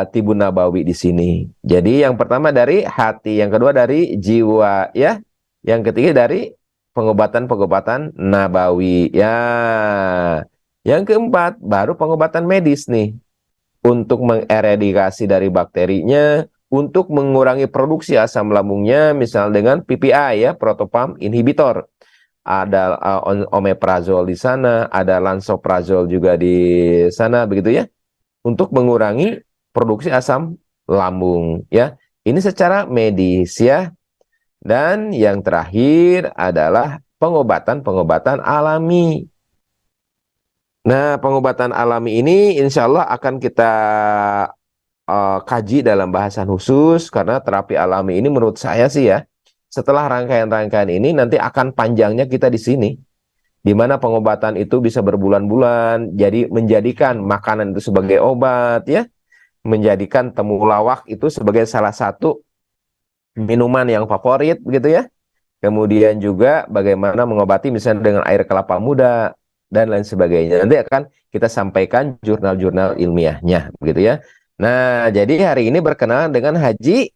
Speaker 1: Tibun Nabawi di sini. Jadi yang pertama dari hati, yang kedua dari jiwa, ya. Yang ketiga dari pengobatan-pengobatan Nabawi. Ya. Yang keempat baru pengobatan medis nih untuk mengeradikasi dari bakterinya, untuk mengurangi produksi asam lambungnya, misal dengan PPI ya, proton pump inhibitor. Ada omeprazol di sana, ada lansoprazol juga di sana, begitu ya, untuk mengurangi produksi asam lambung ya. Ini secara medis ya. Dan yang terakhir adalah pengobatan-pengobatan alami. Nah, pengobatan alami ini insya Allah akan kita kaji dalam bahasan khusus, karena terapi alami ini menurut saya sih ya, setelah rangkaian-rangkaian ini nanti akan panjangnya kita di sini, di mana pengobatan itu bisa berbulan-bulan, jadi menjadikan makanan itu sebagai obat ya, menjadikan temulawak itu sebagai salah satu minuman yang favorit begitu ya. Kemudian juga bagaimana mengobati misalnya dengan air kelapa muda dan lain sebagainya. Nanti akan kita sampaikan jurnal-jurnal ilmiahnya begitu ya. Nah, jadi hari ini berkenaan dengan Haji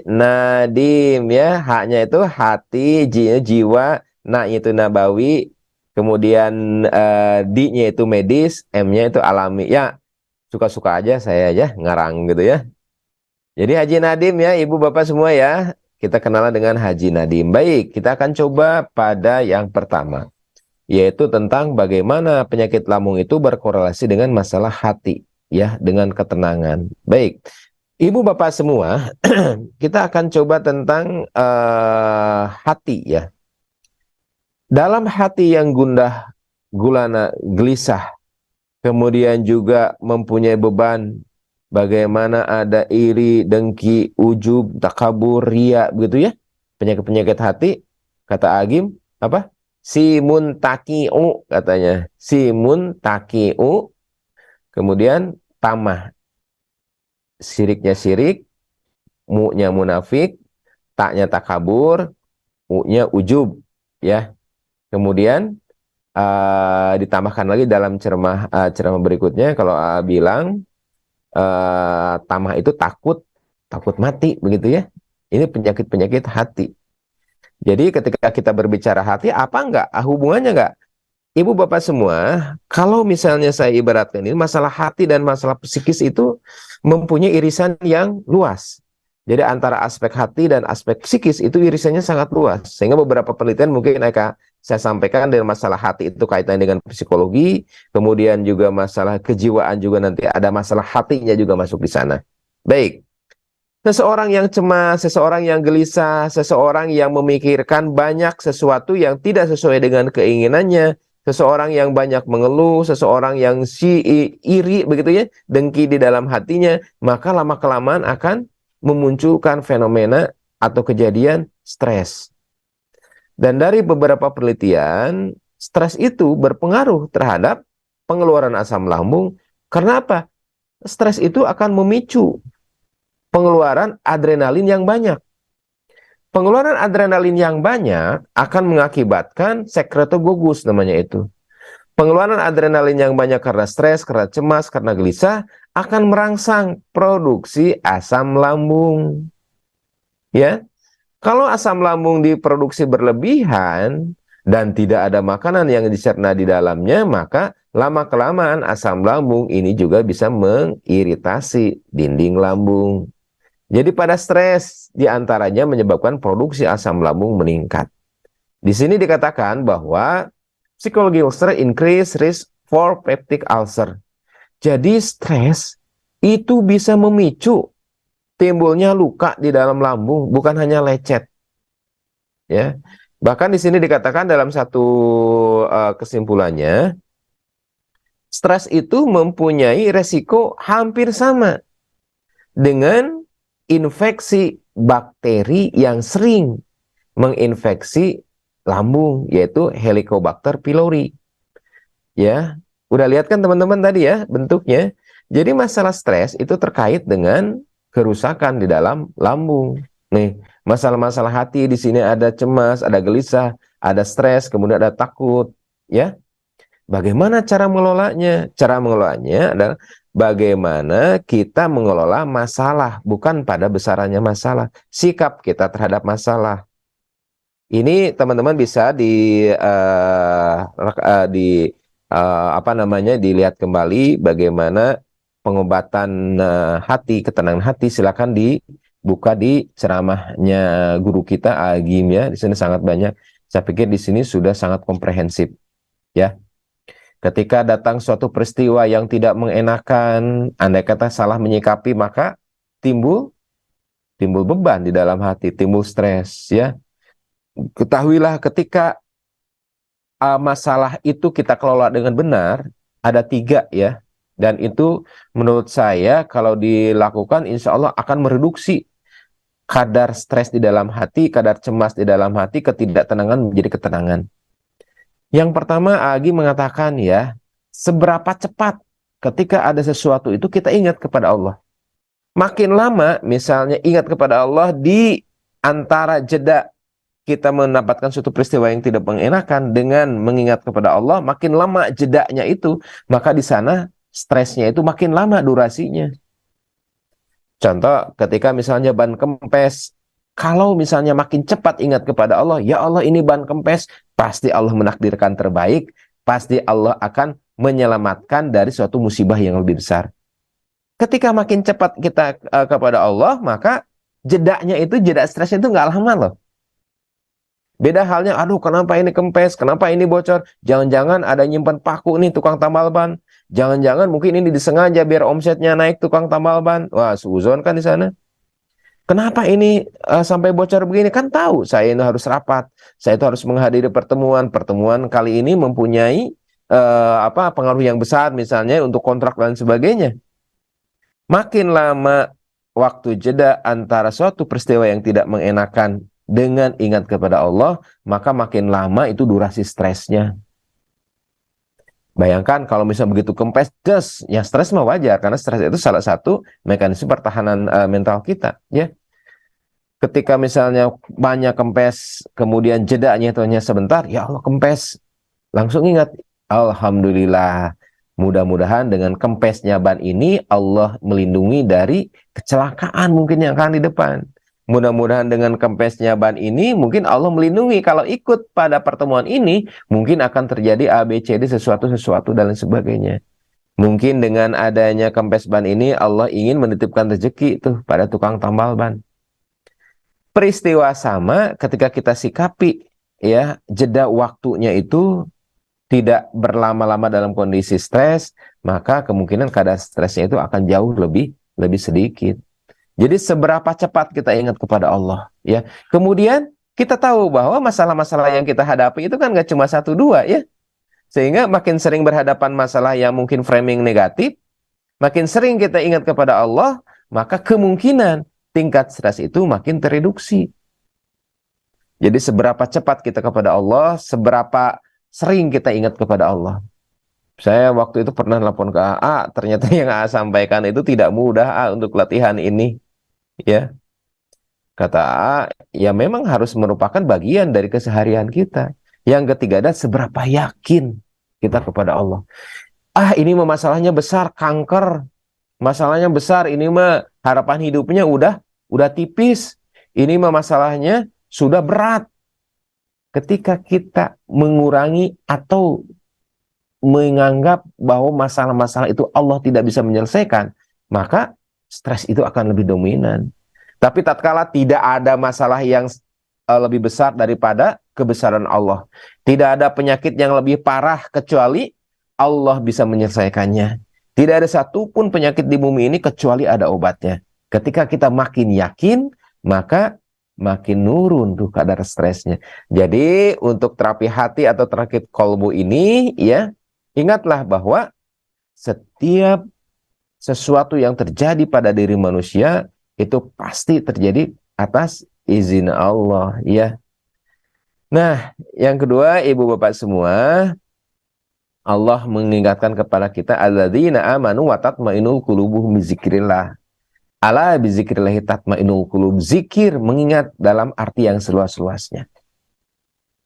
Speaker 1: Nadim ya. Haknya itu hati, jiwa, na itu nabawi, kemudian di-nya itu medis, M-nya itu alami. Ya, suka-suka aja saya aja ngarang gitu ya. Jadi Haji Nadim ya, Ibu Bapak semua ya, kita kenalan dengan Haji Nadim. Baik, kita akan coba pada yang pertama, yaitu tentang bagaimana penyakit lambung itu berkorelasi dengan masalah hati, ya, dengan ketenangan. Baik, Ibu Bapak semua, kita akan coba tentang hati ya. Dalam hati yang gundah, gulana, gelisah, kemudian juga mempunyai beban, bagaimana ada iri, dengki, ujub, takabur, ria, begitu ya. Penyakit-penyakit hati, kata Agim, apa? Simun taki'u, katanya. Simun taki'u, kemudian tamah. Siriknya sirik, mu-nya munafik, taknya takabur, u-nya ujub, ya. Kemudian ditambahkan lagi dalam ceramah berikutnya, kalau bilang tamah itu takut, takut mati, begitu ya. Ini penyakit-penyakit hati. Jadi ketika kita berbicara hati, apa enggak? Hubungannya enggak? Ibu bapak semua, kalau misalnya saya ibaratkan ini, masalah hati dan masalah psikis itu mempunyai irisan yang luas. Jadi antara aspek hati dan aspek psikis itu irisannya sangat luas. Sehingga beberapa penelitian mungkin akan saya sampaikan dari masalah hati itu kaitan dengan psikologi, kemudian juga masalah kejiwaan juga nanti ada masalah hatinya juga masuk di sana. Baik. Seseorang yang cemas, seseorang yang gelisah, seseorang yang memikirkan banyak sesuatu yang tidak sesuai dengan keinginannya, seseorang yang banyak mengeluh, seseorang yang iri begitu ya, dengki di dalam hatinya, maka lama-kelamaan akan memunculkan fenomena atau kejadian stres. Dan dari beberapa penelitian, stres itu berpengaruh terhadap pengeluaran asam lambung. Karena apa? Stres itu akan memicu pengeluaran adrenalin yang banyak. Pengeluaran adrenalin yang banyak akan mengakibatkan sekretogogus namanya itu. Pengeluaran adrenalin yang banyak karena stres, karena cemas, karena gelisah akan merangsang produksi asam lambung. Ya. Kalau asam lambung diproduksi berlebihan dan tidak ada makanan yang dicerna di dalamnya, maka lama-kelamaan asam lambung ini juga bisa mengiritasi dinding lambung. Jadi pada stres diantaranya menyebabkan produksi asam lambung meningkat. Di sini dikatakan bahwa psychological stress increase risk for peptic ulcer. Jadi stres itu bisa memicu timbulnya luka di dalam lambung, bukan hanya lecet. Ya. Bahkan di sini dikatakan dalam satu kesimpulannya, stres itu mempunyai resiko hampir sama dengan infeksi bakteri yang sering menginfeksi lambung, yaitu Helicobacter pylori. Ya, udah lihat kan teman-teman tadi ya bentuknya. Jadi masalah stres itu terkait dengan kerusakan di dalam lambung. Nih, masalah-masalah hati di sini ada cemas, ada gelisah, ada stres, kemudian ada takut, ya. Bagaimana cara mengelolanya? Cara mengelolanya adalah bagaimana kita mengelola masalah, bukan pada besarannya masalah, sikap kita terhadap masalah. Ini teman-teman bisa apa namanya, dilihat kembali bagaimana pengobatan hati, ketenangan hati. Silakan dibuka di ceramahnya guru kita Agim, ya. Di sini sangat banyak. Saya pikir di sini sudah sangat komprehensif, ya. Ketika datang suatu peristiwa yang tidak mengenakan, andai kata salah menyikapi, maka timbul timbul beban di dalam hati, timbul stres, ya. Ketahuilah ketika masalah itu kita kelola dengan benar, ada tiga, ya. Dan itu menurut saya kalau dilakukan insya Allah akan mereduksi kadar stres di dalam hati, kadar cemas di dalam hati, ketidaktenangan menjadi ketenangan. Yang pertama, Agi mengatakan, ya, seberapa cepat ketika ada sesuatu itu kita ingat kepada Allah. Makin lama misalnya ingat kepada Allah di antara jeda kita mendapatkan suatu peristiwa yang tidak mengenakan dengan mengingat kepada Allah, makin lama jedanya itu, maka di sana stresnya itu makin lama durasinya. Contoh, ketika misalnya ban kempes, kalau misalnya makin cepat ingat kepada Allah, ya Allah ini ban kempes, pasti Allah menakdirkan terbaik, pasti Allah akan menyelamatkan dari suatu musibah yang lebih besar. Ketika makin cepat kita kepada Allah, maka jedanya itu, jeda stresnya itu nggak lama loh. Beda halnya, aduh kenapa ini kempes, kenapa ini bocor, jangan-jangan ada nyimpan paku nih tukang tambal ban, jangan-jangan mungkin ini disengaja biar omsetnya naik tukang tambal ban, wah suzon kan di sana. Kenapa ini sampai bocor begini, kan tahu saya ini harus rapat, saya itu harus menghadiri pertemuan, pertemuan kali ini mempunyai pengaruh yang besar misalnya untuk kontrak dan sebagainya. Makin lama waktu jeda antara suatu peristiwa yang tidak mengenakan dengan ingat kepada Allah, maka makin lama itu durasi stresnya. Bayangkan kalau misalnya begitu kempes, ya stres mah wajar, karena stres itu salah satu mekanisme pertahanan mental kita, ya. Ketika misalnya banyak kempes, kemudian jedanya itu hanya sebentar, ya Allah kempes, langsung ingat, Alhamdulillah, mudah-mudahan dengan kempesnya ban ini Allah melindungi dari kecelakaan mungkin yang akan di depan. Mudah-mudahan dengan kempesnya ban ini mungkin Allah melindungi kalau ikut pada pertemuan ini mungkin akan terjadi A, B, C, D, sesuatu dan lain sebagainya. Mungkin dengan adanya kempes ban ini Allah ingin menitipkan rezeki itu pada tukang tambal ban. Peristiwa sama ketika kita sikapi, ya, jeda waktunya itu tidak berlama-lama dalam kondisi stres, maka kemungkinan kadar stresnya itu akan jauh lebih sedikit. Jadi seberapa cepat kita ingat kepada Allah, ya. Kemudian kita tahu bahwa masalah-masalah yang kita hadapi itu kan nggak cuma satu dua, ya. Sehingga makin sering berhadapan masalah yang mungkin framing negatif, makin sering kita ingat kepada Allah, maka kemungkinan tingkat stres itu makin tereduksi. Jadi seberapa cepat kita kepada Allah, seberapa sering kita ingat kepada Allah. Saya waktu itu pernah telepon ke AA, ternyata yang AA sampaikan itu tidak mudah untuk latihan ini. Ya, kata A, ya memang harus merupakan bagian dari keseharian kita. Yang ketiga adalah seberapa yakin kita kepada Allah. Ini mah masalahnya besar, kanker. Masalahnya besar, ini mah harapan hidupnya udah tipis. Ini mah masalahnya sudah berat. Ketika kita mengurangi atau menganggap bahwa masalah-masalah itu Allah tidak bisa menyelesaikan, maka stres itu akan lebih dominan. Tapi tatkala tidak ada masalah yang lebih besar daripada kebesaran Allah, tidak ada penyakit yang lebih parah kecuali Allah bisa menyelesaikannya. Tidak ada satupun penyakit di bumi ini kecuali ada obatnya. Ketika kita makin yakin, maka makin nurun tuh kadar stresnya. Jadi untuk terapi hati atau terapi kolbu ini, ya, ingatlah bahwa setiap sesuatu yang terjadi pada diri manusia itu pasti terjadi atas izin Allah, ya. Nah, yang kedua, ibu bapak semua, Allah mengingatkan kepada kita, alladzina amanu wa tatma'innul qulubuhum bizikrillah. Ala bizikrillahi tatmainnul qulub. Zikir, mengingat dalam arti yang seluas-luasnya.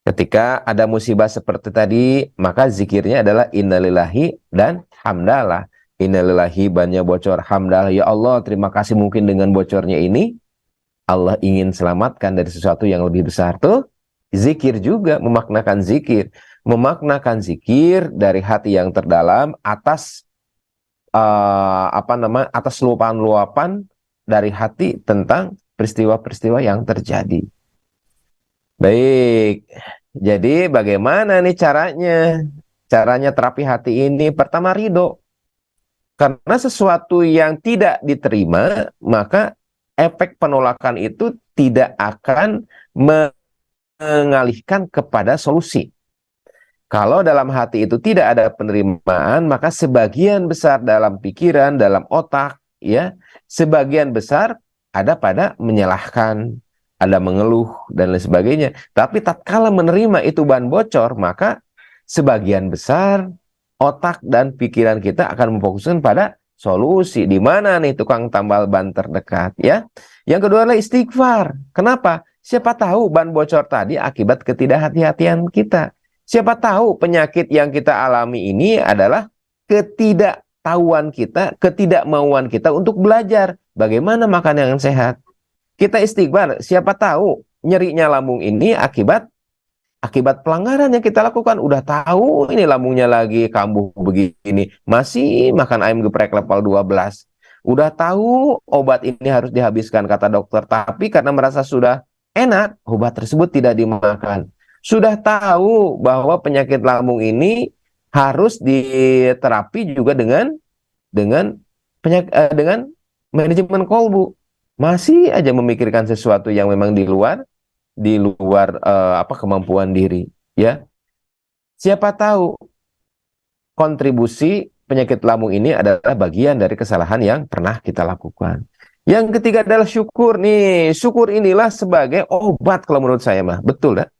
Speaker 1: Ketika ada musibah seperti tadi, maka zikirnya adalah innalillahi dan hamdalah. Innalillahi, bannya bocor, hamdalah. Ya Allah, terima kasih, mungkin dengan bocornya ini Allah ingin selamatkan dari sesuatu yang lebih besar. Tuh, zikir juga, memaknakan zikir. Memaknakan zikir dari hati yang terdalam atas atas luapan-luapan dari hati tentang peristiwa-peristiwa yang terjadi. Baik, jadi bagaimana nih caranya? Caranya terapi hati ini, pertama ridho. Karena sesuatu yang tidak diterima, maka efek penolakan itu tidak akan mengalihkan kepada solusi. Kalau dalam hati itu tidak ada penerimaan, maka sebagian besar dalam pikiran, dalam otak, ya, sebagian besar ada pada menyalahkan, ada mengeluh dan lain sebagainya. Tapi tatkala menerima itu ban bocor, maka sebagian besar otak dan pikiran kita akan memfokuskan pada solusi. Di mana nih tukang tambal ban terdekat, ya? Yang kedua adalah istighfar. Kenapa? Siapa tahu ban bocor tadi akibat ketidakhati-hatian kita. Siapa tahu penyakit yang kita alami ini adalah ketidaktahuan kita, ketidakmauan kita untuk belajar bagaimana makan yang sehat. Kita istighfar, siapa tahu nyerinya lambung ini akibat pelanggaran yang kita lakukan. Udah tahu ini lambungnya lagi kambuh begini, masih makan ayam geprek level 12. Udah tahu obat ini harus dihabiskan kata dokter, tapi karena merasa sudah enak, obat tersebut tidak dimakan. Sudah tahu bahwa penyakit lambung ini harus diterapi juga dengan manajemen kolbu. Masih aja memikirkan sesuatu yang memang di luar kemampuan diri, ya. Siapa tahu kontribusi penyakit lambung ini adalah bagian dari kesalahan yang pernah kita lakukan. Yang ketiga adalah syukur nih. Syukur inilah sebagai obat kalau menurut saya mah. Betul, ya?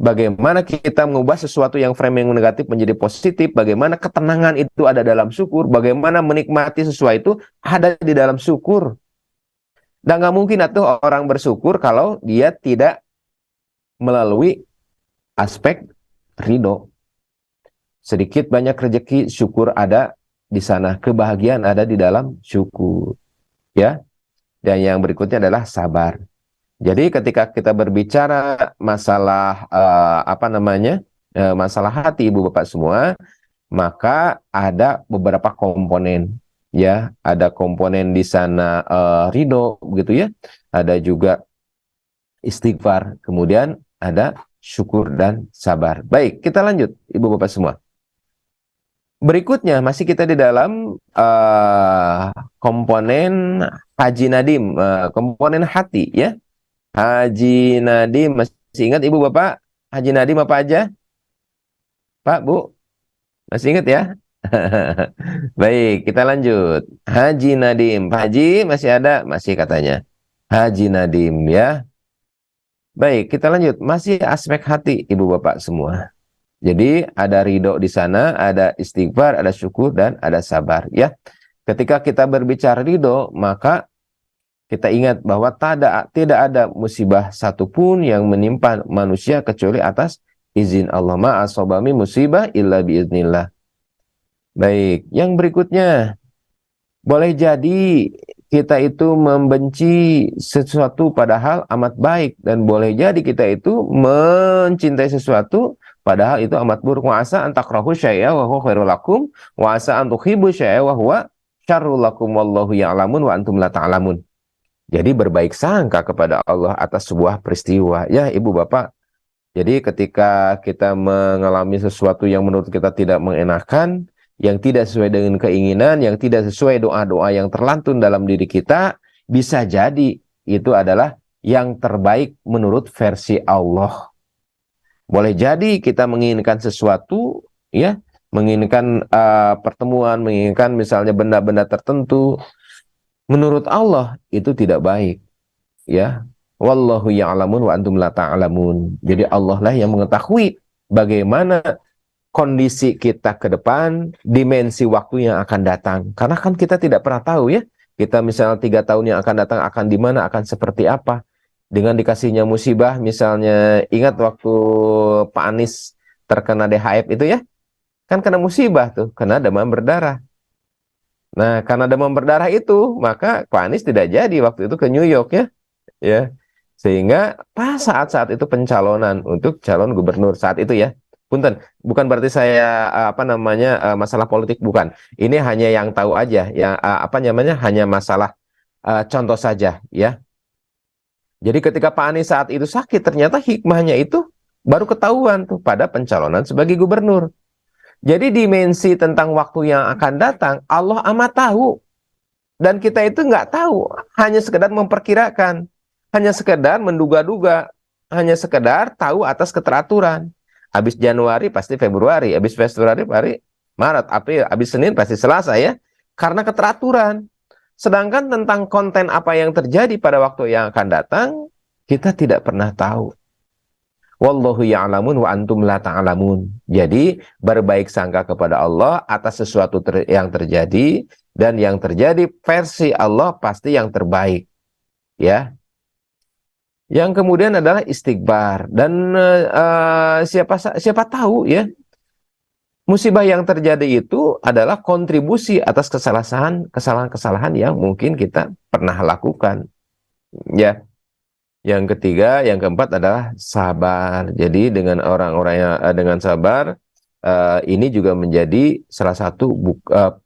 Speaker 1: Bagaimana kita mengubah sesuatu yang frame yang negatif menjadi positif, bagaimana ketenangan itu ada dalam syukur, bagaimana menikmati sesuatu itu ada di dalam syukur. Dan nggak mungkin atuh orang bersyukur kalau dia tidak melalui aspek ridho. Sedikit banyak rezeki, syukur ada di sana, kebahagiaan ada di dalam syukur, ya. Dan yang berikutnya adalah sabar. Jadi ketika kita berbicara masalah masalah hati ibu bapak semua, maka ada beberapa komponen, ya. Ada komponen di sana ridho, begitu ya. Ada juga istighfar, kemudian ada syukur dan sabar. Baik, kita lanjut ibu bapak semua. Berikutnya masih kita di dalam komponen Haji Nadim, komponen hati, ya. Haji Nadim, masih ingat ibu bapak Haji Nadim apa aja? Pak, Bu, masih ingat ya? Baik, kita lanjut. Haji Nadim, Pak Haji masih ada? Masih katanya. Haji Nadim, ya. Baik, kita lanjut. Masih aspek hati ibu bapak semua. Jadi ada ridho di sana, ada istighfar, ada syukur, dan ada sabar, ya. Ketika kita berbicara ridho, maka kita ingat bahwa tidak ada musibah satupun yang menimpa manusia kecuali atas izin Allah. Ma asobami musibah illa biiznillah. Baik, yang berikutnya, boleh jadi kita itu membenci sesuatu padahal amat baik, dan boleh jadi kita itu mencintai sesuatu padahal itu amat buruk. Wa asa an takrahu syai'a wa huwa khairul lakum, wa asa an tuhibbu syai'a wa huwa syarrul lakum wallahu ya'lamun wa antum la ta'lamun. Jadi berbaik sangka kepada Allah atas sebuah peristiwa, ya ibu bapak. Jadi ketika kita mengalami sesuatu yang menurut kita tidak mengenakan, yang tidak sesuai dengan keinginan, yang tidak sesuai doa-doa yang terlantun dalam diri kita, bisa jadi itu adalah yang terbaik menurut versi Allah. Boleh jadi kita menginginkan sesuatu, ya, menginginkan pertemuan, menginginkan misalnya benda-benda tertentu, menurut Allah itu tidak baik, ya. Wallahu ya'lamun wa antum la ta'lamun. Jadi Allah lah yang mengetahui bagaimana kondisi kita ke depan, dimensi waktu yang akan datang. Karena kan kita tidak pernah tahu, ya. kita misalnya 3 tahun yang akan datang akan di mana, akan seperti apa. Dengan dikasihnya musibah, misalnya ingat waktu Pak Anies terkena DHF itu ya, kan kena musibah tuh, kena demam berdarah. Nah, karena demam berdarah itu, maka Pak Anies tidak jadi waktu itu ke New York ya, ya. Sehingga pas saat-saat itu pencalonan untuk calon gubernur saat itu ya. Punten, bukan berarti saya apa namanya masalah politik, bukan. Ini hanya yang tahu aja, yang apa namanya hanya masalah contoh saja ya. Jadi ketika Pak Anies saat itu sakit, ternyata hikmahnya itu baru ketahuan tuh pada pencalonan sebagai gubernur. Jadi dimensi tentang waktu yang akan datang, Allah amat tahu. Dan kita itu nggak tahu, hanya sekedar memperkirakan, hanya sekedar menduga-duga, hanya sekedar tahu atas keteraturan. Habis Januari pasti Februari, habis Februari Maret, April, habis Senin pasti Selasa ya, karena keteraturan. Sedangkan tentang konten apa yang terjadi pada waktu yang akan datang, kita tidak pernah tahu. Wallahu ya'lamun wa antum la ta'lamun. Jadi berbaik sangka kepada Allah atas sesuatu yang terjadi, dan yang terjadi versi Allah pasti yang terbaik. Ya. Yang kemudian adalah istighfar, dan siapa tahu ya, musibah yang terjadi itu adalah kontribusi atas kesalahan-kesalahan yang mungkin kita pernah lakukan. Ya. Yang ketiga, yang keempat adalah sabar. Jadi dengan orang-orang yang dengan sabar, ini juga menjadi salah satu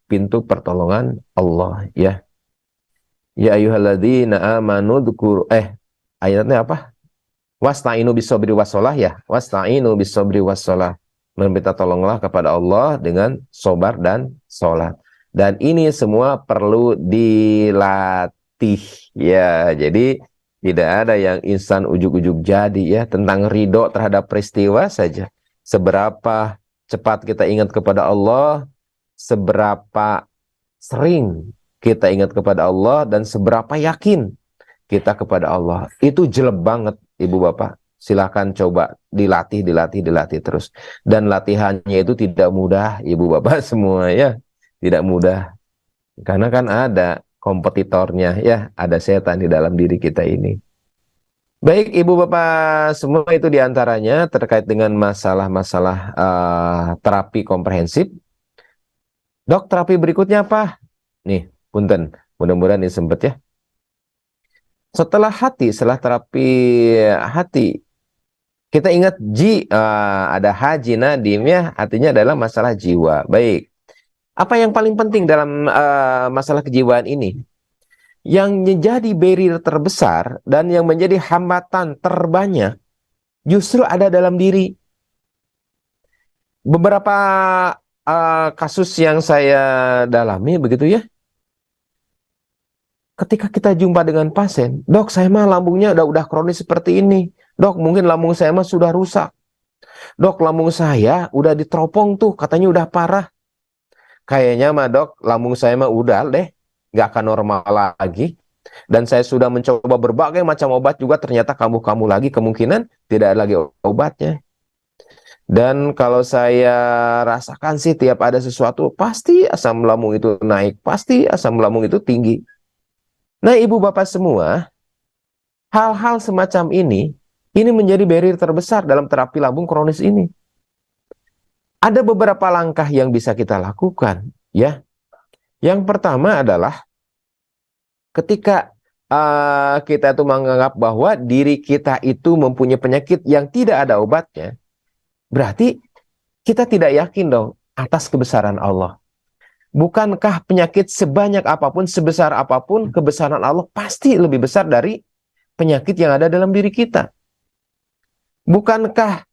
Speaker 1: pintu pertolongan Allah ya. Ya ayyuhalladzina amanu dzukuru ayatnya apa? Wasta'inu bis-sabri was-shalah ya. Wasta'inu bis-sabri was-shalah. Meminta tolonglah kepada Allah dengan sabar dan sholat. Dan ini semua perlu dilatih ya. Jadi tidak ada yang instan ujuk-ujuk jadi ya. Tentang ridho terhadap peristiwa saja. Seberapa cepat kita ingat kepada Allah, seberapa sering kita ingat kepada Allah, dan seberapa yakin kita kepada Allah. Itu jelek banget Ibu Bapak. Silahkan coba dilatih terus. Dan latihannya itu tidak mudah Ibu Bapak semua ya. Tidak mudah. Karena kan ada kompetitornya ya, ada setan di dalam diri kita ini. Baik Ibu Bapak semua, itu diantaranya terkait dengan masalah-masalah terapi komprehensif. Dok, terapi berikutnya apa? Nih, punten, mudah-mudahan ini sempet ya. Setelah terapi hati, kita ingat ada haji nadim ya, artinya adalah masalah jiwa. Baik, apa yang paling penting dalam masalah kejiwaan ini? Yang menjadi barrier terbesar dan yang menjadi hambatan terbanyak justru ada dalam diri. Beberapa kasus yang saya dalami begitu ya. Ketika kita jumpa dengan pasien, dok saya mah lambungnya udah kronis seperti ini. Dok mungkin lambung saya mah sudah rusak. Dok lambung saya udah diteropong tuh, katanya udah parah. Kayaknya mah dok lambung saya mah udah deh, nggak akan normal lagi. Dan saya sudah mencoba berbagai macam obat juga, ternyata kambuh-kambuh lagi, kemungkinan tidak ada lagi obatnya. Dan kalau saya rasakan sih tiap ada sesuatu, pasti asam lambung itu naik, pasti asam lambung itu tinggi. Nah Ibu Bapak semua, hal-hal semacam ini menjadi barrier terbesar dalam terapi lambung kronis ini. Ada beberapa langkah yang bisa kita lakukan, ya. Yang pertama adalah ketika kita itu menganggap bahwa diri kita itu mempunyai penyakit yang tidak ada obatnya, berarti kita tidak yakin dong atas kebesaran Allah. Bukankah penyakit sebanyak apapun, sebesar apapun, kebesaran Allah pasti lebih besar dari penyakit yang ada dalam diri kita? Bukankah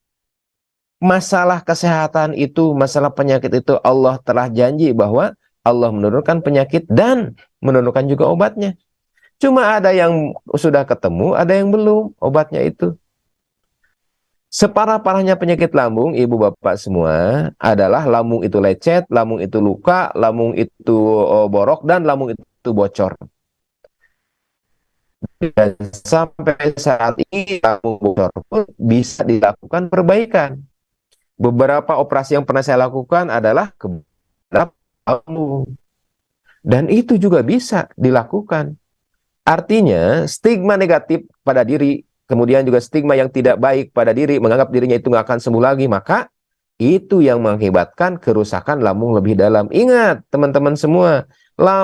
Speaker 1: masalah kesehatan itu, masalah penyakit itu, Allah telah janji bahwa Allah menurunkan penyakit dan menurunkan juga obatnya. Cuma ada yang sudah ketemu, ada yang belum obatnya itu. Separah-parahnya penyakit lambung, Ibu Bapak semua, adalah lambung itu lecet, lambung itu luka, lambung itu borok, dan lambung itu bocor. Dan sampai saat ini lambung bocor pun bisa dilakukan perbaikan. Beberapa operasi yang pernah saya lakukan adalah ke lambung. Dan itu juga bisa dilakukan. Artinya stigma negatif pada diri, kemudian juga stigma yang tidak baik pada diri, menganggap dirinya itu nggak akan sembuh lagi, maka itu yang mengakibatkan kerusakan lambung lebih dalam. Ingat teman-teman semua,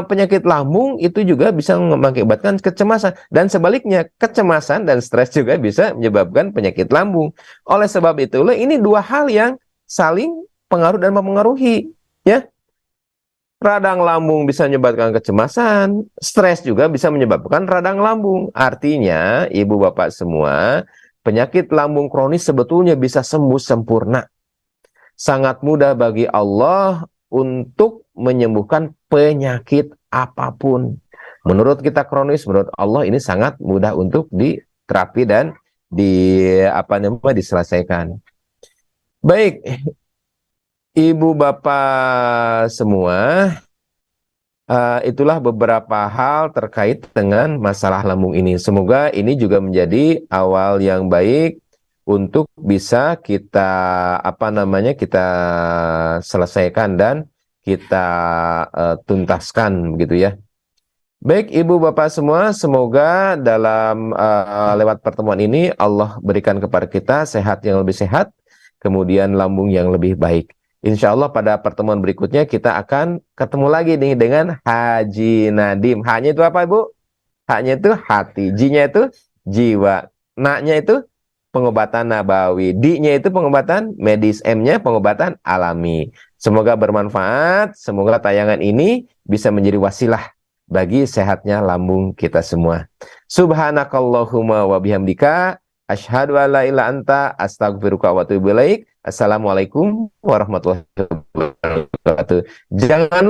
Speaker 1: penyakit lambung itu juga bisa mengakibatkan kecemasan. Dan sebaliknya, kecemasan dan stres juga bisa menyebabkan penyakit lambung. Oleh sebab itulah ini dua hal yang saling pengaruh dan mempengaruhi. Ya, radang lambung bisa menyebabkan kecemasan, stres juga bisa menyebabkan radang lambung. Artinya, ibu bapak semua, penyakit lambung kronis sebetulnya bisa sembuh sempurna. Sangat mudah bagi Allah untuk menyembuhkan penyakit apapun. Menurut kita kronis, menurut Allah ini sangat mudah untuk diterapi dan diselesaikan. Baik, ibu bapak semua, itulah beberapa hal terkait dengan masalah lambung ini. Semoga ini juga menjadi awal yang baik untuk bisa kita kita selesaikan dan kita tuntaskan begitu ya. Baik ibu bapak semua, semoga dalam lewat pertemuan ini Allah berikan kepada kita sehat yang lebih sehat, kemudian lambung yang lebih baik. Insya Allah pada pertemuan berikutnya kita akan ketemu lagi nih dengan Haji Nadim. H-nya itu apa Ibu? H-nya itu hati, J-nya itu jiwa, Na-nya itu pengobatan nabawi, D-nya itu pengobatan medis, M-nya pengobatan alami. Semoga bermanfaat, semoga tayangan ini bisa menjadi wasilah bagi sehatnya lambung kita semua. Subhanakallahumma wa bihamdika asyhadu an la ilaha anta astaghfiruka wa atubu ilaik. Assalamualaikum warahmatullahi wabarakatuh. Jangan lupa